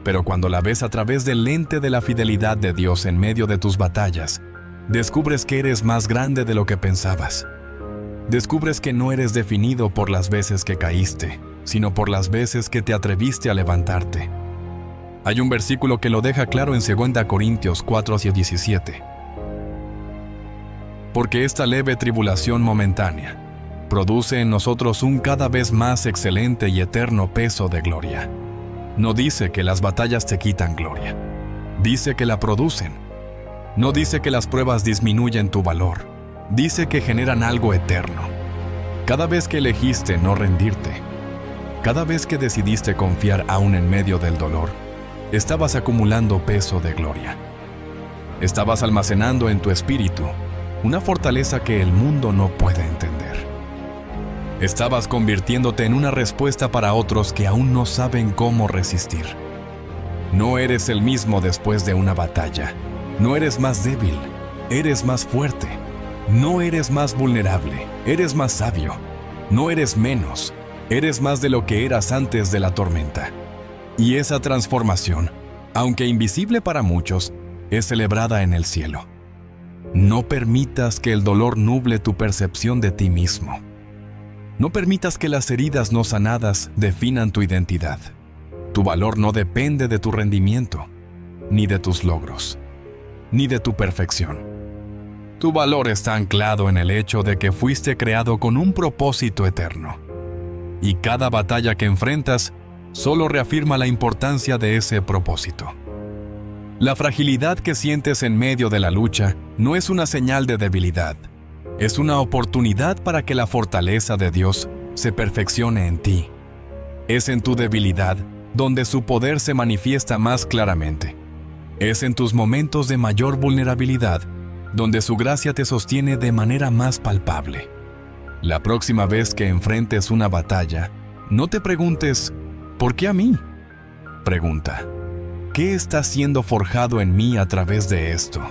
pero cuando la ves a través del lente de la fidelidad de Dios en medio de tus batallas, descubres que eres más grande de lo que pensabas. Descubres que no eres definido por las veces que caíste, sino por las veces que te atreviste a levantarte. Hay un versículo que lo deja claro en 2 Corintios 4:17. Porque esta leve tribulación momentánea produce en nosotros un cada vez más excelente y eterno peso de gloria. No dice que las batallas te quitan gloria. Dice que la producen. No dice que las pruebas disminuyen tu valor. Dice que generan algo eterno. Cada vez que elegiste no rendirte, cada vez que decidiste confiar aún en medio del dolor, estabas acumulando peso de gloria. Estabas almacenando en tu espíritu una fortaleza que el mundo no puede entender. Estabas convirtiéndote en una respuesta para otros que aún no saben cómo resistir. No eres el mismo después de una batalla. No eres más débil, eres más fuerte. No eres más vulnerable, eres más sabio. No eres menos, eres más de lo que eras antes de la tormenta. Y esa transformación, aunque invisible para muchos, es celebrada en el cielo. No permitas que el dolor nuble tu percepción de ti mismo. No permitas que las heridas no sanadas definan tu identidad. Tu valor no depende de tu rendimiento, ni de tus logros, ni de tu perfección. Tu valor está anclado en el hecho de que fuiste creado con un propósito eterno. Y cada batalla que enfrentas solo reafirma la importancia de ese propósito. La fragilidad que sientes en medio de la lucha no es una señal de debilidad. Es una oportunidad para que la fortaleza de Dios se perfeccione en ti. Es en tu debilidad donde su poder se manifiesta más claramente. Es en tus momentos de mayor vulnerabilidad donde su gracia te sostiene de manera más palpable. La próxima vez que enfrentes una batalla, no te preguntes, ¿por qué a mí? Pregunta, ¿qué está siendo forjado en mí a través de esto?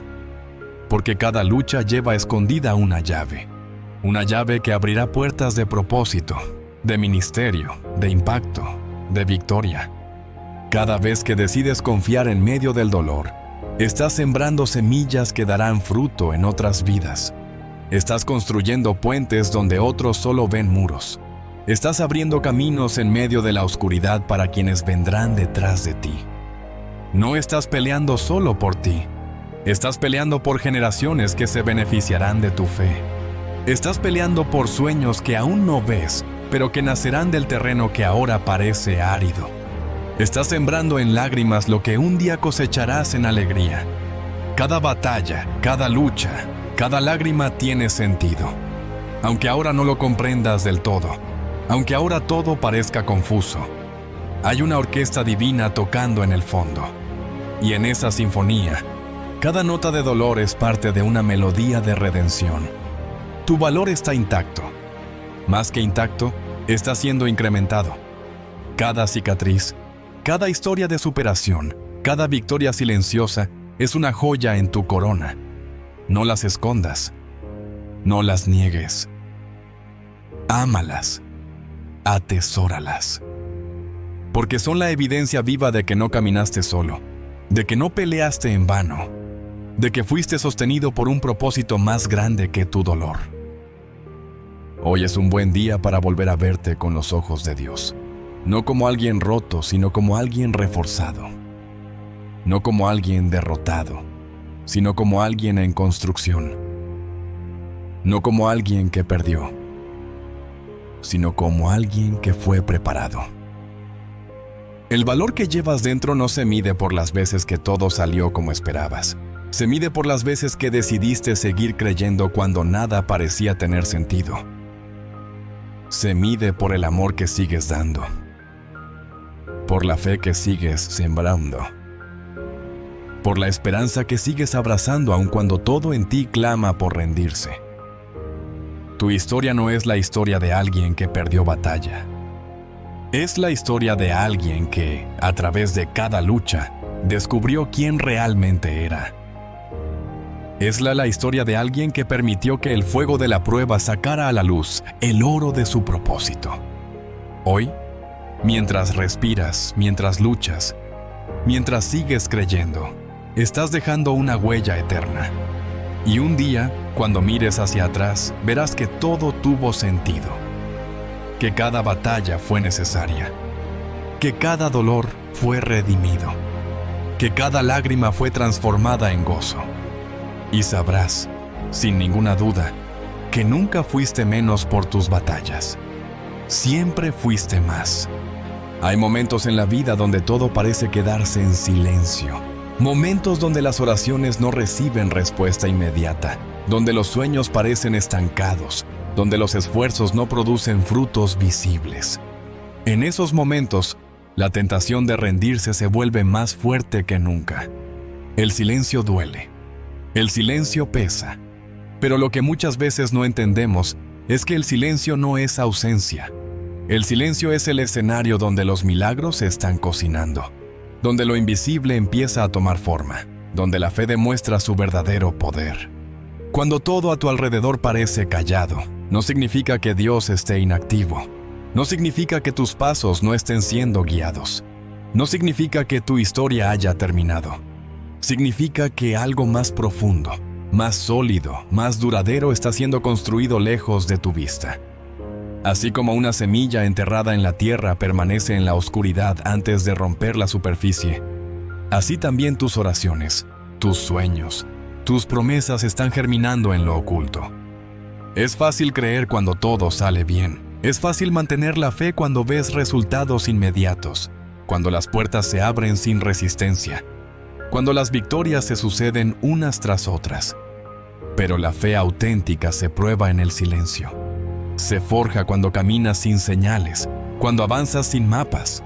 Porque cada lucha lleva escondida una llave que abrirá puertas de propósito, de ministerio, de impacto, de victoria. Cada vez que decides confiar en medio del dolor, estás sembrando semillas que darán fruto en otras vidas. Estás construyendo puentes donde otros solo ven muros. Estás abriendo caminos en medio de la oscuridad para quienes vendrán detrás de ti. No estás peleando solo por ti. Estás peleando por generaciones que se beneficiarán de tu fe. Estás peleando por sueños que aún no ves, pero que nacerán del terreno que ahora parece árido. Estás sembrando en lágrimas lo que un día cosecharás en alegría. Cada batalla, cada lucha, cada lágrima tiene sentido. Aunque ahora no lo comprendas del todo, aunque ahora todo parezca confuso, hay una orquesta divina tocando en el fondo. Y en esa sinfonía, cada nota de dolor es parte de una melodía de redención. Tu valor está intacto. Más que intacto, está siendo incrementado. Cada cicatriz, cada historia de superación, cada victoria silenciosa es una joya en tu corona. No las escondas. No las niegues. Ámalas. Atesóralas. Porque son la evidencia viva de que no caminaste solo, de que no peleaste en vano, de que fuiste sostenido por un propósito más grande que tu dolor. Hoy es un buen día para volver a verte con los ojos de Dios. No como alguien roto, sino como alguien reforzado. No como alguien derrotado, sino como alguien en construcción. No como alguien que perdió, sino como alguien que fue preparado. El valor que llevas dentro no se mide por las veces que todo salió como esperabas. Se mide por las veces que decidiste seguir creyendo cuando nada parecía tener sentido. Se mide por el amor que sigues dando, por la fe que sigues sembrando, por la esperanza que sigues abrazando aun cuando todo en ti clama por rendirse. Tu historia no es la historia de alguien que perdió batalla. Es la historia de alguien que, a través de cada lucha, descubrió quién realmente era. Es la historia de alguien que permitió que el fuego de la prueba sacara a la luz el oro de su propósito. Hoy, mientras respiras, mientras luchas, mientras sigues creyendo, estás dejando una huella eterna. Y un día, cuando mires hacia atrás, verás que todo tuvo sentido. Que cada batalla fue necesaria. Que cada dolor fue redimido. Que cada lágrima fue transformada en gozo. Y sabrás, sin ninguna duda, que nunca fuiste menos por tus batallas. Siempre fuiste más. Hay momentos en la vida donde todo parece quedarse en silencio. Momentos donde las oraciones no reciben respuesta inmediata, donde los sueños parecen estancados, donde los esfuerzos no producen frutos visibles. En esos momentos, la tentación de rendirse se vuelve más fuerte que nunca. El silencio duele. El silencio pesa. Pero lo que muchas veces no entendemos es que el silencio no es ausencia. El silencio es el escenario donde los milagros se están cocinando, donde lo invisible empieza a tomar forma, donde la fe demuestra su verdadero poder. Cuando todo a tu alrededor parece callado, no significa que Dios esté inactivo. No significa que tus pasos no estén siendo guiados. No significa que tu historia haya terminado. Significa que algo más profundo, más sólido, más duradero está siendo construido lejos de tu vista. Así como una semilla enterrada en la tierra permanece en la oscuridad antes de romper la superficie, así también tus oraciones, tus sueños, tus promesas están germinando en lo oculto. Es fácil creer cuando todo sale bien. Es fácil mantener la fe cuando ves resultados inmediatos, cuando las puertas se abren sin resistencia, cuando las victorias se suceden unas tras otras. Pero la fe auténtica se prueba en el silencio. Se forja cuando caminas sin señales, cuando avanzas sin mapas,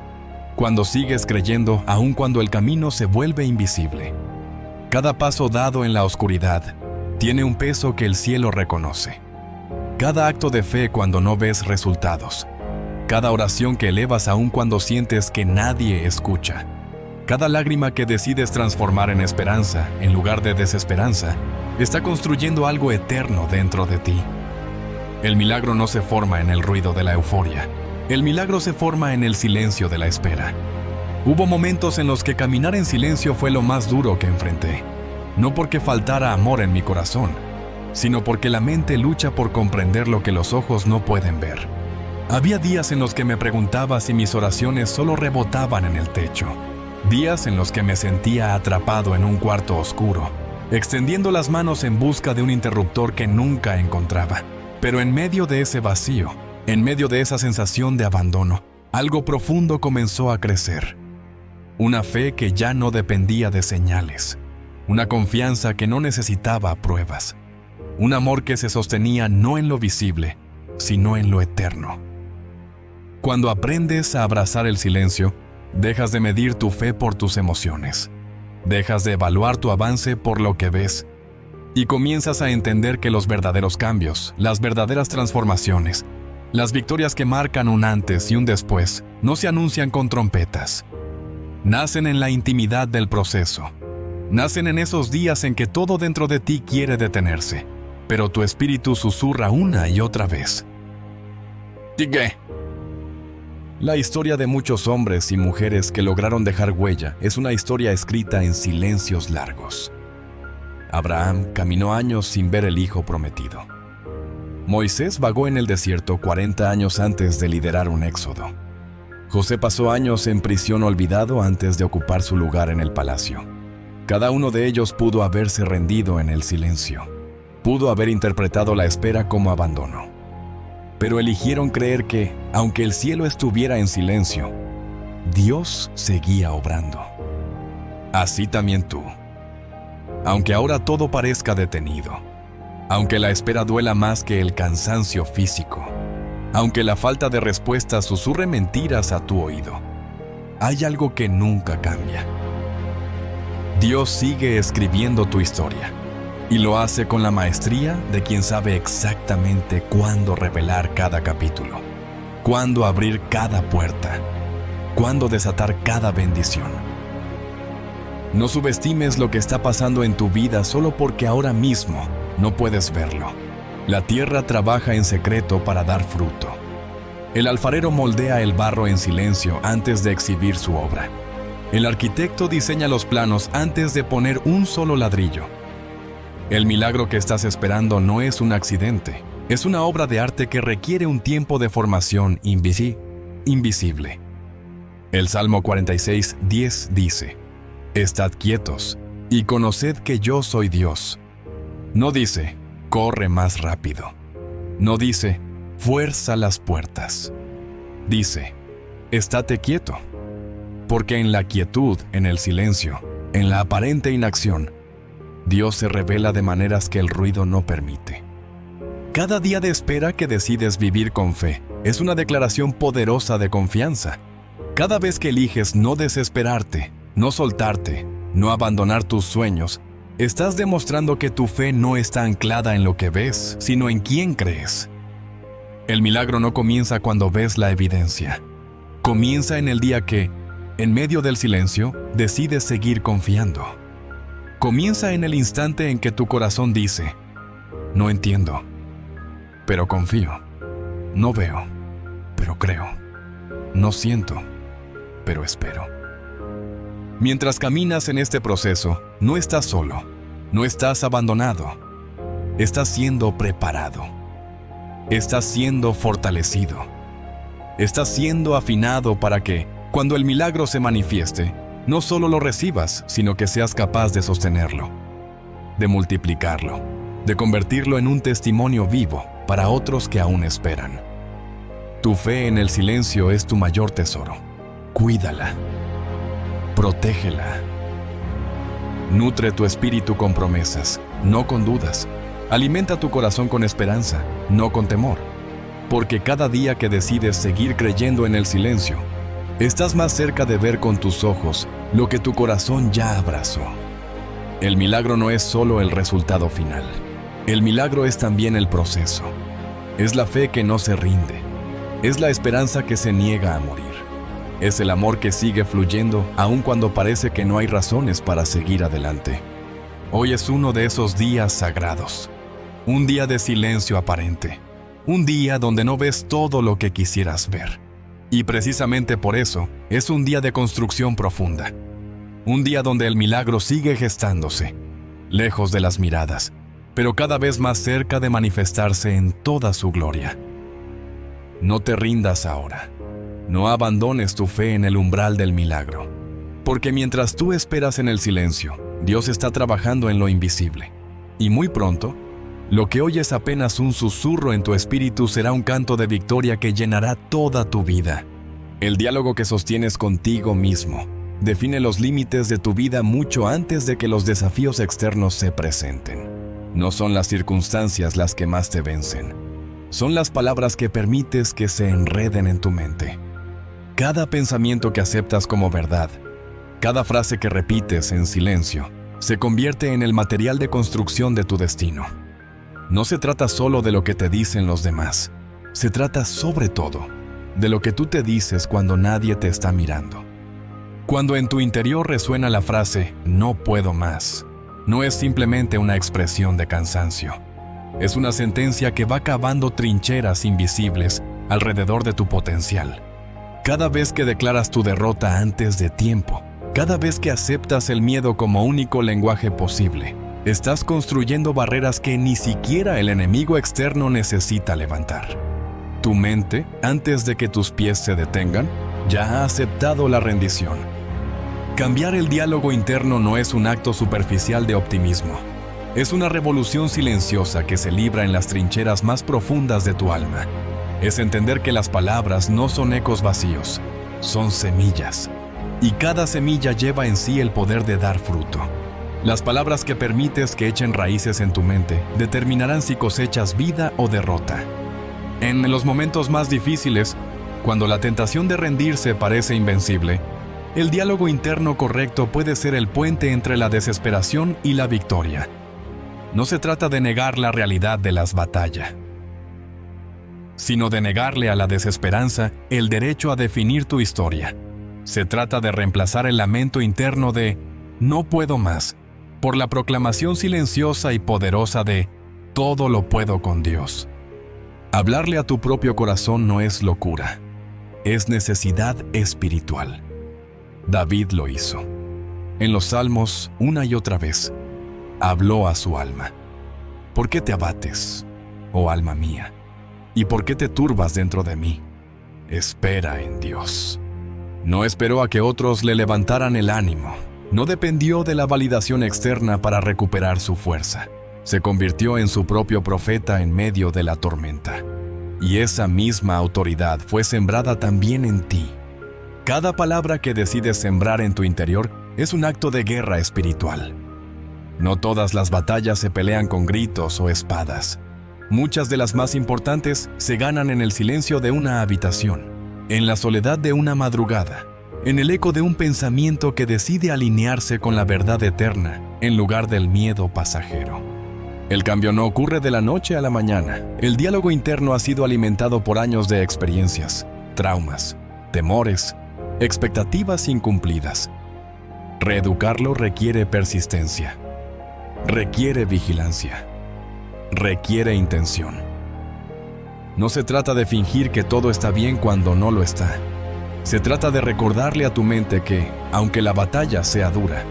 cuando sigues creyendo aun cuando el camino se vuelve invisible. Cada paso dado en la oscuridad tiene un peso que el cielo reconoce. Cada acto de fe cuando no ves resultados. Cada oración que elevas aun cuando sientes que nadie escucha. Cada lágrima que decides transformar en esperanza en lugar de desesperanza está construyendo algo eterno dentro de ti. El milagro no se forma en el ruido de la euforia. El milagro se forma en el silencio de la espera. Hubo momentos en los que caminar en silencio fue lo más duro que enfrenté. No porque faltara amor en mi corazón, sino porque la mente lucha por comprender lo que los ojos no pueden ver. Había días en los que me preguntaba si mis oraciones solo rebotaban en el techo. Días en los que me sentía atrapado en un cuarto oscuro, extendiendo las manos en busca de un interruptor que nunca encontraba. Pero en medio de ese vacío, en medio de esa sensación de abandono, algo profundo comenzó a crecer. Una fe que ya no dependía de señales. Una confianza que no necesitaba pruebas. Un amor que se sostenía no en lo visible, sino en lo eterno. Cuando aprendes a abrazar el silencio, dejas de medir tu fe por tus emociones. Dejas de evaluar tu avance por lo que ves. Y comienzas a entender que los verdaderos cambios, las verdaderas transformaciones, las victorias que marcan un antes y un después, no se anuncian con trompetas. Nacen en la intimidad del proceso. Nacen en esos días en que todo dentro de ti quiere detenerse, pero tu espíritu susurra una y otra vez: ¡sigue! La historia de muchos hombres y mujeres que lograron dejar huella es una historia escrita en silencios largos. Abraham caminó años sin ver el hijo prometido. Moisés vagó en el desierto 40 años antes de liderar un éxodo. José pasó años en prisión olvidado antes de ocupar su lugar en el palacio. Cada uno de ellos pudo haberse rendido en el silencio. Pudo haber interpretado la espera como abandono. Pero eligieron creer que, aunque el cielo estuviera en silencio, Dios seguía obrando. Así también tú. Aunque ahora todo parezca detenido, aunque la espera duela más que el cansancio físico, aunque la falta de respuesta susurre mentiras a tu oído, hay algo que nunca cambia. Dios sigue escribiendo tu historia. Y lo hace con la maestría de quien sabe exactamente cuándo revelar cada capítulo, cuándo abrir cada puerta, cuándo desatar cada bendición. No subestimes lo que está pasando en tu vida solo porque ahora mismo no puedes verlo. La tierra trabaja en secreto para dar fruto. El alfarero moldea el barro en silencio antes de exhibir su obra. El arquitecto diseña los planos antes de poner un solo ladrillo. El milagro que estás esperando no es un accidente, es una obra de arte que requiere un tiempo de formación invisible. El Salmo 46:10 dice: Estad quietos y conoced que yo soy Dios. No dice, corre más rápido. No dice, fuerza las puertas. Dice, estate quieto. Porque en la quietud, en el silencio, en la aparente inacción, Dios se revela de maneras que el ruido no permite. Cada día de espera que decides vivir con fe es una declaración poderosa de confianza. Cada vez que eliges no desesperarte, no soltarte, no abandonar tus sueños, estás demostrando que tu fe no está anclada en lo que ves, sino en quién crees. El milagro no comienza cuando ves la evidencia. Comienza en el día que, en medio del silencio, decides seguir confiando. Comienza en el instante en que tu corazón dice: no entiendo, pero confío. No veo, pero creo. No siento, pero espero. Mientras caminas en este proceso, no estás solo, no estás abandonado. Estás siendo preparado. Estás siendo fortalecido. Estás siendo afinado para que, cuando el milagro se manifieste, no solo lo recibas, sino que seas capaz de sostenerlo, de multiplicarlo, de convertirlo en un testimonio vivo para otros que aún esperan. Tu fe en el silencio es tu mayor tesoro. Cuídala. Protégela. Nutre tu espíritu con promesas, no con dudas. Alimenta tu corazón con esperanza, no con temor. Porque cada día que decides seguir creyendo en el silencio, estás más cerca de ver con tus ojos lo que tu corazón ya abrazó. El milagro no es solo el resultado final. El milagro es también el proceso. Es la fe que no se rinde. Es la esperanza que se niega a morir. Es el amor que sigue fluyendo aun cuando parece que no hay razones para seguir adelante. Hoy es uno de esos días sagrados. Un día de silencio aparente. Un día donde no ves todo lo que quisieras ver. Y precisamente por eso, es un día de construcción profunda. Un día donde el milagro sigue gestándose, lejos de las miradas, pero cada vez más cerca de manifestarse en toda su gloria. No te rindas ahora. No abandones tu fe en el umbral del milagro. Porque mientras tú esperas en el silencio, Dios está trabajando en lo invisible. Y muy pronto, lo que hoy es apenas un susurro en tu espíritu será un canto de victoria que llenará toda tu vida. El diálogo que sostienes contigo mismo define los límites de tu vida mucho antes de que los desafíos externos se presenten. No son las circunstancias las que más te vencen. Son las palabras que permites que se enreden en tu mente. Cada pensamiento que aceptas como verdad, cada frase que repites en silencio, se convierte en el material de construcción de tu destino. No se trata solo de lo que te dicen los demás. Se trata sobre todo de lo que tú te dices cuando nadie te está mirando. Cuando en tu interior resuena la frase "no puedo más", no es simplemente una expresión de cansancio. Es una sentencia que va cavando trincheras invisibles alrededor de tu potencial. Cada vez que declaras tu derrota antes de tiempo, cada vez que aceptas el miedo como único lenguaje posible, estás construyendo barreras que ni siquiera el enemigo externo necesita levantar. Tu mente, antes de que tus pies se detengan, ya ha aceptado la rendición. Cambiar el diálogo interno no es un acto superficial de optimismo. Es una revolución silenciosa que se libra en las trincheras más profundas de tu alma. Es entender que las palabras no son ecos vacíos, son semillas. Y cada semilla lleva en sí el poder de dar fruto. Las palabras que permites que echen raíces en tu mente determinarán si cosechas vida o derrota. En los momentos más difíciles, cuando la tentación de rendirse parece invencible, el diálogo interno correcto puede ser el puente entre la desesperación y la victoria. No se trata de negar la realidad de las batallas, sino de negarle a la desesperanza el derecho a definir tu historia. Se trata de reemplazar el lamento interno de "no puedo más" por la proclamación silenciosa y poderosa de "todo lo puedo con Dios". Hablarle a tu propio corazón no es locura, es necesidad espiritual. David lo hizo. En los Salmos, una y otra vez, habló a su alma. ¿Por qué te abates, oh alma mía? ¿Y por qué te turbas dentro de mí? Espera en Dios. No esperó a que otros le levantaran el ánimo. No dependió de la validación externa para recuperar su fuerza. Se convirtió en su propio profeta en medio de la tormenta. Y esa misma autoridad fue sembrada también en ti. Cada palabra que decides sembrar en tu interior es un acto de guerra espiritual. No todas las batallas se pelean con gritos o espadas. Muchas de las más importantes se ganan en el silencio de una habitación, en la soledad de una madrugada, en el eco de un pensamiento que decide alinearse con la verdad eterna en lugar del miedo pasajero. El cambio no ocurre de la noche a la mañana. El diálogo interno ha sido alimentado por años de experiencias, traumas, temores, expectativas incumplidas. Reeducarlo requiere persistencia, requiere vigilancia, requiere intención. No se trata de fingir que todo está bien cuando no lo está. Se trata de recordarle a tu mente que, aunque la batalla sea dura,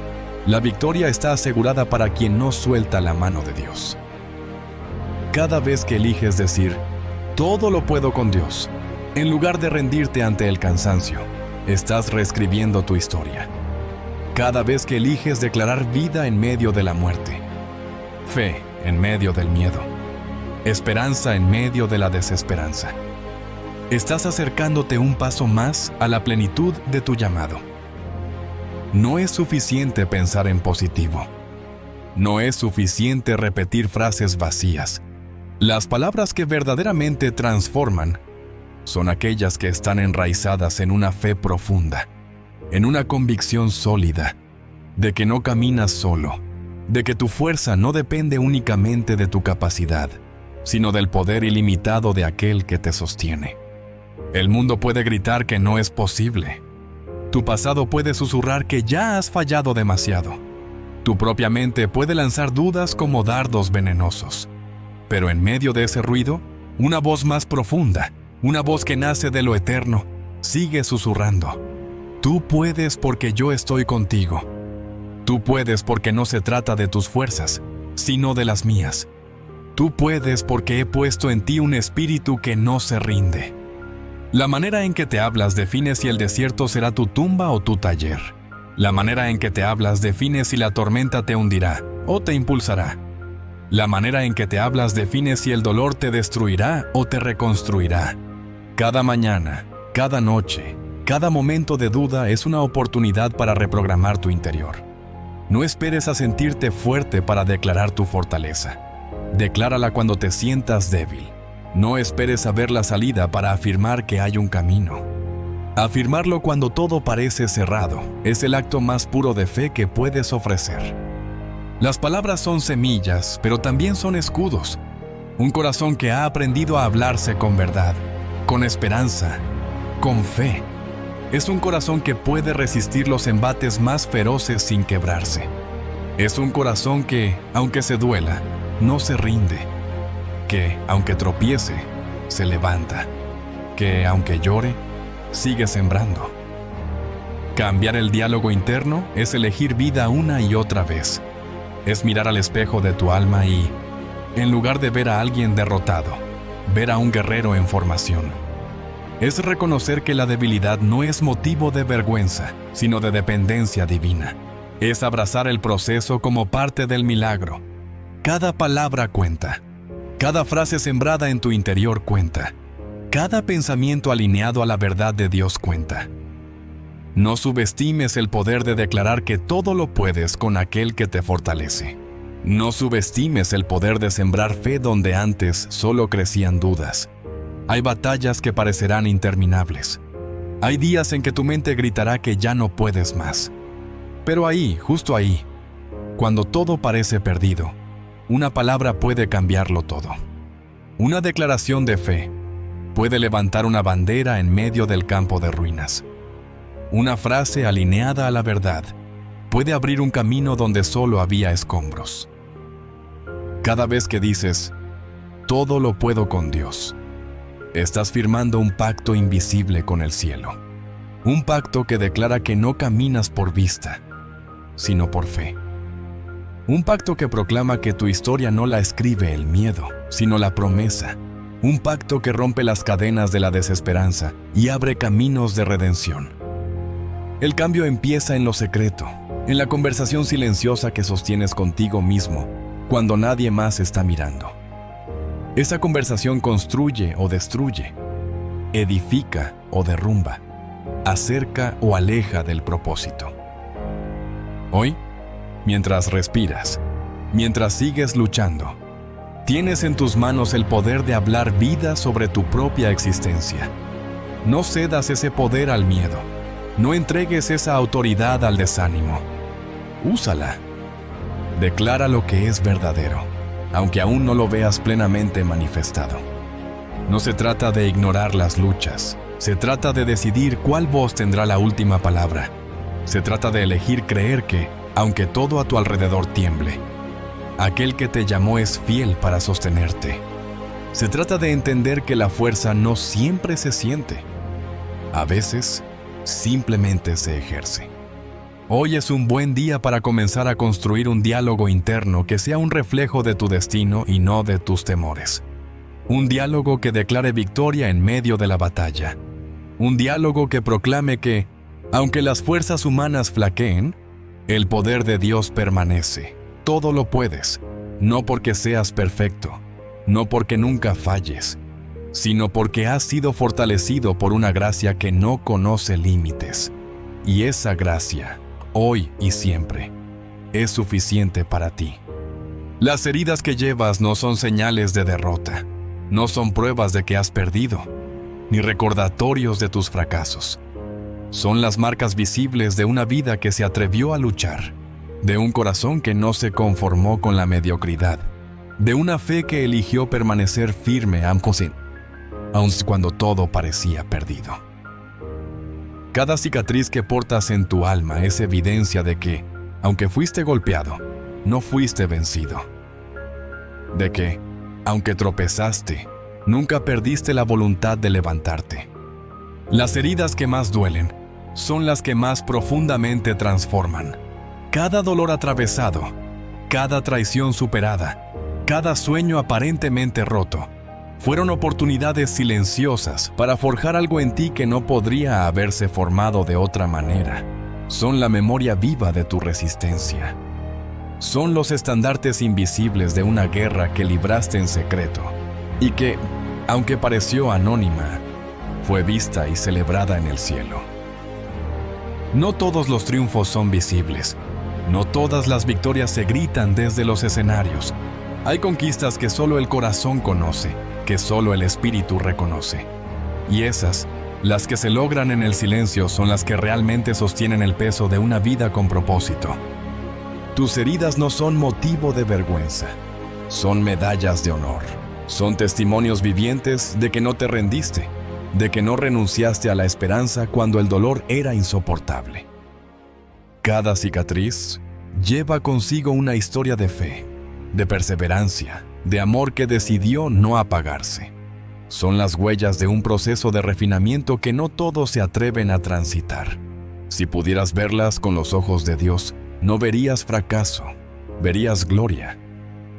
la victoria está asegurada para quien no suelta la mano de Dios. Cada vez que eliges decir, "todo lo puedo con Dios", en lugar de rendirte ante el cansancio, estás reescribiendo tu historia. Cada vez que eliges declarar vida en medio de la muerte, fe en medio del miedo, esperanza en medio de la desesperanza, estás acercándote un paso más a la plenitud de tu llamado. No es suficiente pensar en positivo. No es suficiente repetir frases vacías. Las palabras que verdaderamente transforman son aquellas que están enraizadas en una fe profunda, en una convicción sólida de que no caminas solo, de que tu fuerza no depende únicamente de tu capacidad, sino del poder ilimitado de aquel que te sostiene. El mundo puede gritar que no es posible. Tu pasado puede susurrar que ya has fallado demasiado. Tu propia mente puede lanzar dudas como dardos venenosos. Pero en medio de ese ruido, una voz más profunda, una voz que nace de lo eterno, sigue susurrando. Tú puedes porque yo estoy contigo. Tú puedes porque no se trata de tus fuerzas, sino de las mías. Tú puedes porque he puesto en ti un espíritu que no se rinde. La manera en que te hablas define si el desierto será tu tumba o tu taller. La manera en que te hablas define si la tormenta te hundirá o te impulsará. La manera en que te hablas define si el dolor te destruirá o te reconstruirá. Cada mañana, cada noche, cada momento de duda es una oportunidad para reprogramar tu interior. No esperes a sentirte fuerte para declarar tu fortaleza. Declárala cuando te sientas débil. No esperes a ver la salida para afirmar que hay un camino. Afirmarlo cuando todo parece cerrado es el acto más puro de fe que puedes ofrecer. Las palabras son semillas, pero también son escudos. Un corazón que ha aprendido a hablarse con verdad, con esperanza, con fe. Es un corazón que puede resistir los embates más feroces sin quebrarse. Es un corazón que, aunque se duela, no se rinde. Que, aunque tropiece, se levanta. Que, aunque llore, sigue sembrando. Cambiar el diálogo interno es elegir vida una y otra vez. Es mirar al espejo de tu alma y, en lugar de ver a alguien derrotado, ver a un guerrero en formación. Es reconocer que la debilidad no es motivo de vergüenza, sino de dependencia divina. Es abrazar el proceso como parte del milagro. Cada palabra cuenta. Cada frase sembrada en tu interior cuenta. Cada pensamiento alineado a la verdad de Dios cuenta. No subestimes el poder de declarar que todo lo puedes con aquel que te fortalece. No subestimes el poder de sembrar fe donde antes solo crecían dudas. Hay batallas que parecerán interminables. Hay días en que tu mente gritará que ya no puedes más. Pero ahí, justo ahí, cuando todo parece perdido, una palabra puede cambiarlo todo. Una declaración de fe puede levantar una bandera en medio del campo de ruinas. Una frase alineada a la verdad puede abrir un camino donde solo había escombros. Cada vez que dices, todo lo puedo con Dios, estás firmando un pacto invisible con el cielo. Un pacto que declara que no caminas por vista, sino por fe. Un pacto que proclama que tu historia no la escribe el miedo, sino la promesa. Un pacto que rompe las cadenas de la desesperanza y abre caminos de redención. El cambio empieza en lo secreto, en la conversación silenciosa que sostienes contigo mismo cuando nadie más está mirando. Esa conversación construye o destruye, edifica o derrumba, acerca o aleja del propósito. Hoy, mientras respiras, mientras sigues luchando, tienes en tus manos el poder de hablar vida sobre tu propia existencia. No cedas ese poder al miedo. No entregues esa autoridad al desánimo. Úsala. Declara lo que es verdadero, aunque aún no lo veas plenamente manifestado. No se trata de ignorar las luchas. Se trata de decidir cuál voz tendrá la última palabra. Se trata de elegir creer que, aunque todo a tu alrededor tiemble, aquel que te llamó es fiel para sostenerte. Se trata de entender que la fuerza no siempre se siente. A veces, simplemente se ejerce. Hoy es un buen día para comenzar a construir un diálogo interno que sea un reflejo de tu destino y no de tus temores. Un diálogo que declare victoria en medio de la batalla. Un diálogo que proclame que, aunque las fuerzas humanas flaqueen, el poder de Dios permanece. Todo lo puedes, no porque seas perfecto, no porque nunca falles, sino porque has sido fortalecido por una gracia que no conoce límites. Y esa gracia, hoy y siempre, es suficiente para ti. Las heridas que llevas no son señales de derrota, no son pruebas de que has perdido, ni recordatorios de tus fracasos. Son las marcas visibles de una vida que se atrevió a luchar, de un corazón que no se conformó con la mediocridad, de una fe que eligió permanecer firme aun cuando todo parecía perdido. Cada cicatriz que portas en tu alma es evidencia de que, aunque fuiste golpeado, no fuiste vencido. De que, aunque tropezaste, nunca perdiste la voluntad de levantarte. Las heridas que más duelen son las que más profundamente transforman. Cada dolor atravesado, cada traición superada, cada sueño aparentemente roto, Fueron oportunidades silenciosas para forjar algo en ti que no podría haberse formado de otra manera. Son la memoria viva de tu resistencia. Son los estandartes invisibles de una guerra que libraste en secreto y que, aunque pareció anónima, fue vista y celebrada en el cielo. No todos los triunfos son visibles. No todas las victorias se gritan desde los escenarios. Hay conquistas que solo el corazón conoce, que solo el espíritu reconoce. Y esas, las que se logran en el silencio, son las que realmente sostienen el peso de una vida con propósito. Tus heridas no son motivo de vergüenza, son medallas de honor. Son testimonios vivientes de que no te rendiste, de que no renunciaste a la esperanza cuando el dolor era insoportable. Cada cicatriz lleva consigo una historia de fe, de perseverancia, de amor que decidió no apagarse. Son las huellas de un proceso de refinamiento que no todos se atreven a transitar. Si pudieras verlas con los ojos de Dios, no verías fracaso, verías gloria.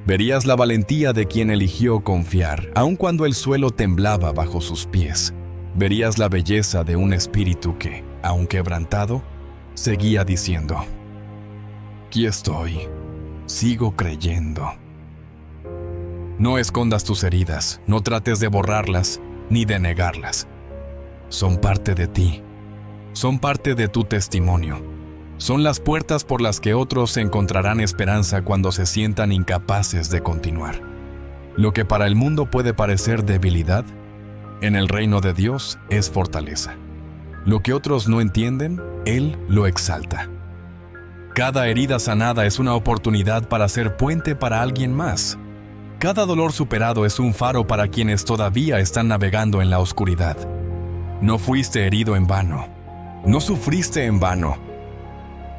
Verías la valentía de quien eligió confiar, aun cuando el suelo temblaba bajo sus pies. Verías la belleza de un espíritu que, aun quebrantado, seguía diciendo: aquí estoy, sigo creyendo. No escondas tus heridas, no trates de borrarlas ni de negarlas. Son parte de ti, son parte de tu testimonio. Son las puertas por las que otros encontrarán esperanza cuando se sientan incapaces de continuar. Lo que para el mundo puede parecer debilidad, en el reino de Dios es fortaleza. Lo que otros no entienden, Él lo exalta. Cada herida sanada es una oportunidad para ser puente para alguien más. Cada dolor superado es un faro para quienes todavía están navegando en la oscuridad. No fuiste herido en vano. No sufriste en vano.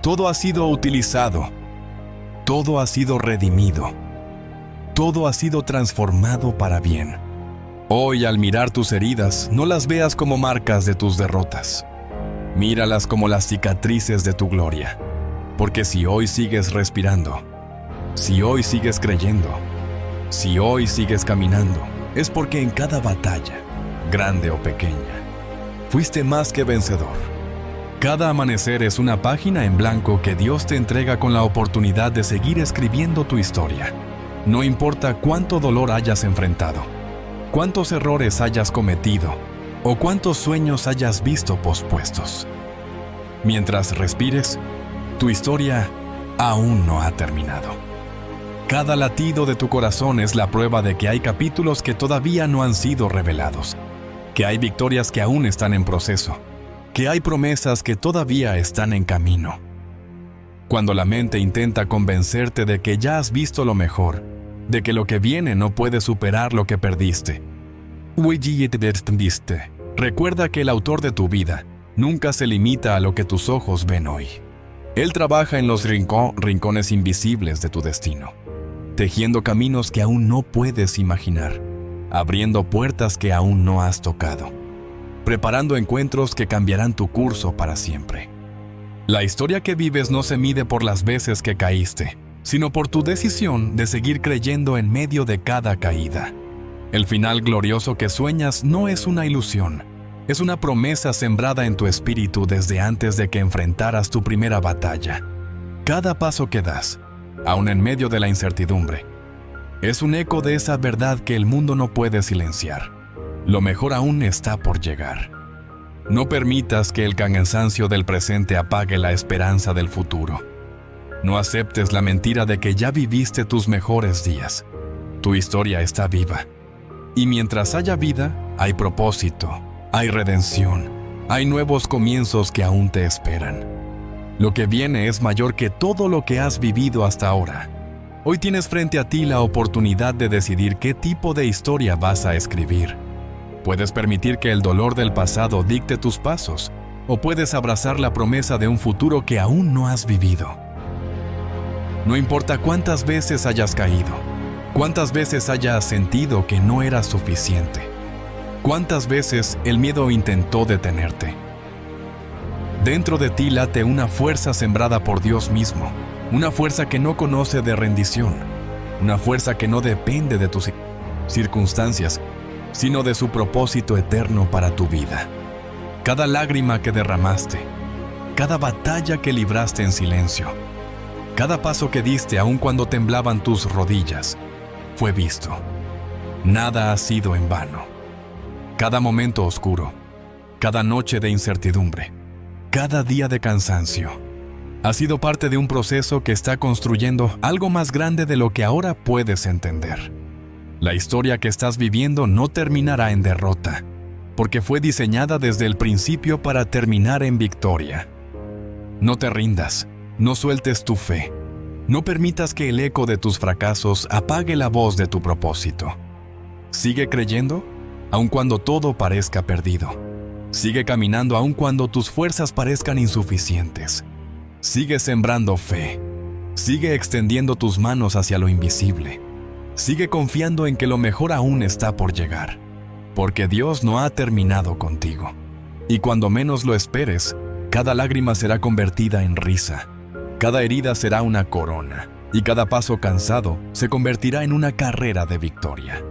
Todo ha sido utilizado. Todo ha sido redimido. Todo ha sido transformado para bien. Hoy, al mirar tus heridas, no las veas como marcas de tus derrotas. Míralas como las cicatrices de tu gloria. Porque si hoy sigues respirando, si hoy sigues creyendo, si hoy sigues caminando, es porque en cada batalla, grande o pequeña, fuiste más que vencedor. Cada amanecer es una página en blanco que Dios te entrega con la oportunidad de seguir escribiendo tu historia. No importa cuánto dolor hayas enfrentado, cuántos errores hayas cometido o cuántos sueños hayas visto pospuestos. Mientras respires, tu historia aún no ha terminado. Cada latido de tu corazón es la prueba de que hay capítulos que todavía no han sido revelados, que hay victorias que aún están en proceso, que hay promesas que todavía están en camino. Cuando la mente intenta convencerte de que ya has visto lo mejor, de que lo que viene no puede superar lo que perdiste, recuerda que el autor de tu vida nunca se limita a lo que tus ojos ven hoy. Él trabaja en los rincones invisibles de tu destino, tejiendo caminos que aún no puedes imaginar, abriendo puertas que aún no has tocado, preparando encuentros que cambiarán tu curso para siempre. La historia que vives no se mide por las veces que caíste, sino por tu decisión de seguir creyendo en medio de cada caída. El final glorioso que sueñas no es una ilusión, es una promesa sembrada en tu espíritu desde antes de que enfrentaras tu primera batalla. Cada paso que das, aun en medio de la incertidumbre, es un eco de esa verdad que el mundo no puede silenciar. Lo mejor aún está por llegar. No permitas que el cansancio del presente apague la esperanza del futuro. No aceptes la mentira de que ya viviste tus mejores días. Tu historia está viva. Y mientras haya vida, hay propósito, hay redención, hay nuevos comienzos que aún te esperan. Lo que viene es mayor que todo lo que has vivido hasta ahora. Hoy tienes frente a ti la oportunidad de decidir qué tipo de historia vas a escribir. Puedes permitir que el dolor del pasado dicte tus pasos, o puedes abrazar la promesa de un futuro que aún no has vivido. No importa cuántas veces hayas caído, cuántas veces hayas sentido que no eras suficiente, cuántas veces el miedo intentó detenerte. Dentro de ti late una fuerza sembrada por Dios mismo, una fuerza que no conoce de rendición, una fuerza que no depende de tus circunstancias, sino de su propósito eterno para tu vida. Cada lágrima que derramaste, cada batalla que libraste en silencio, cada paso que diste aun cuando temblaban tus rodillas, fue visto. Nada ha sido en vano. Cada momento oscuro, cada noche de incertidumbre, cada día de cansancio, ha sido parte de un proceso que está construyendo algo más grande de lo que ahora puedes entender. La historia que estás viviendo no terminará en derrota, porque fue diseñada desde el principio para terminar en victoria. No te rindas, no sueltes tu fe, no permitas que el eco de tus fracasos apague la voz de tu propósito. Sigue creyendo, aun cuando todo parezca perdido. Sigue caminando aun cuando tus fuerzas parezcan insuficientes. Sigue sembrando fe. Sigue extendiendo tus manos hacia lo invisible. Sigue confiando en que lo mejor aún está por llegar, porque Dios no ha terminado contigo. Y cuando menos lo esperes, cada lágrima será convertida en risa, cada herida será una corona, y cada paso cansado se convertirá en una carrera de victoria.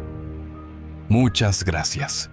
Muchas gracias.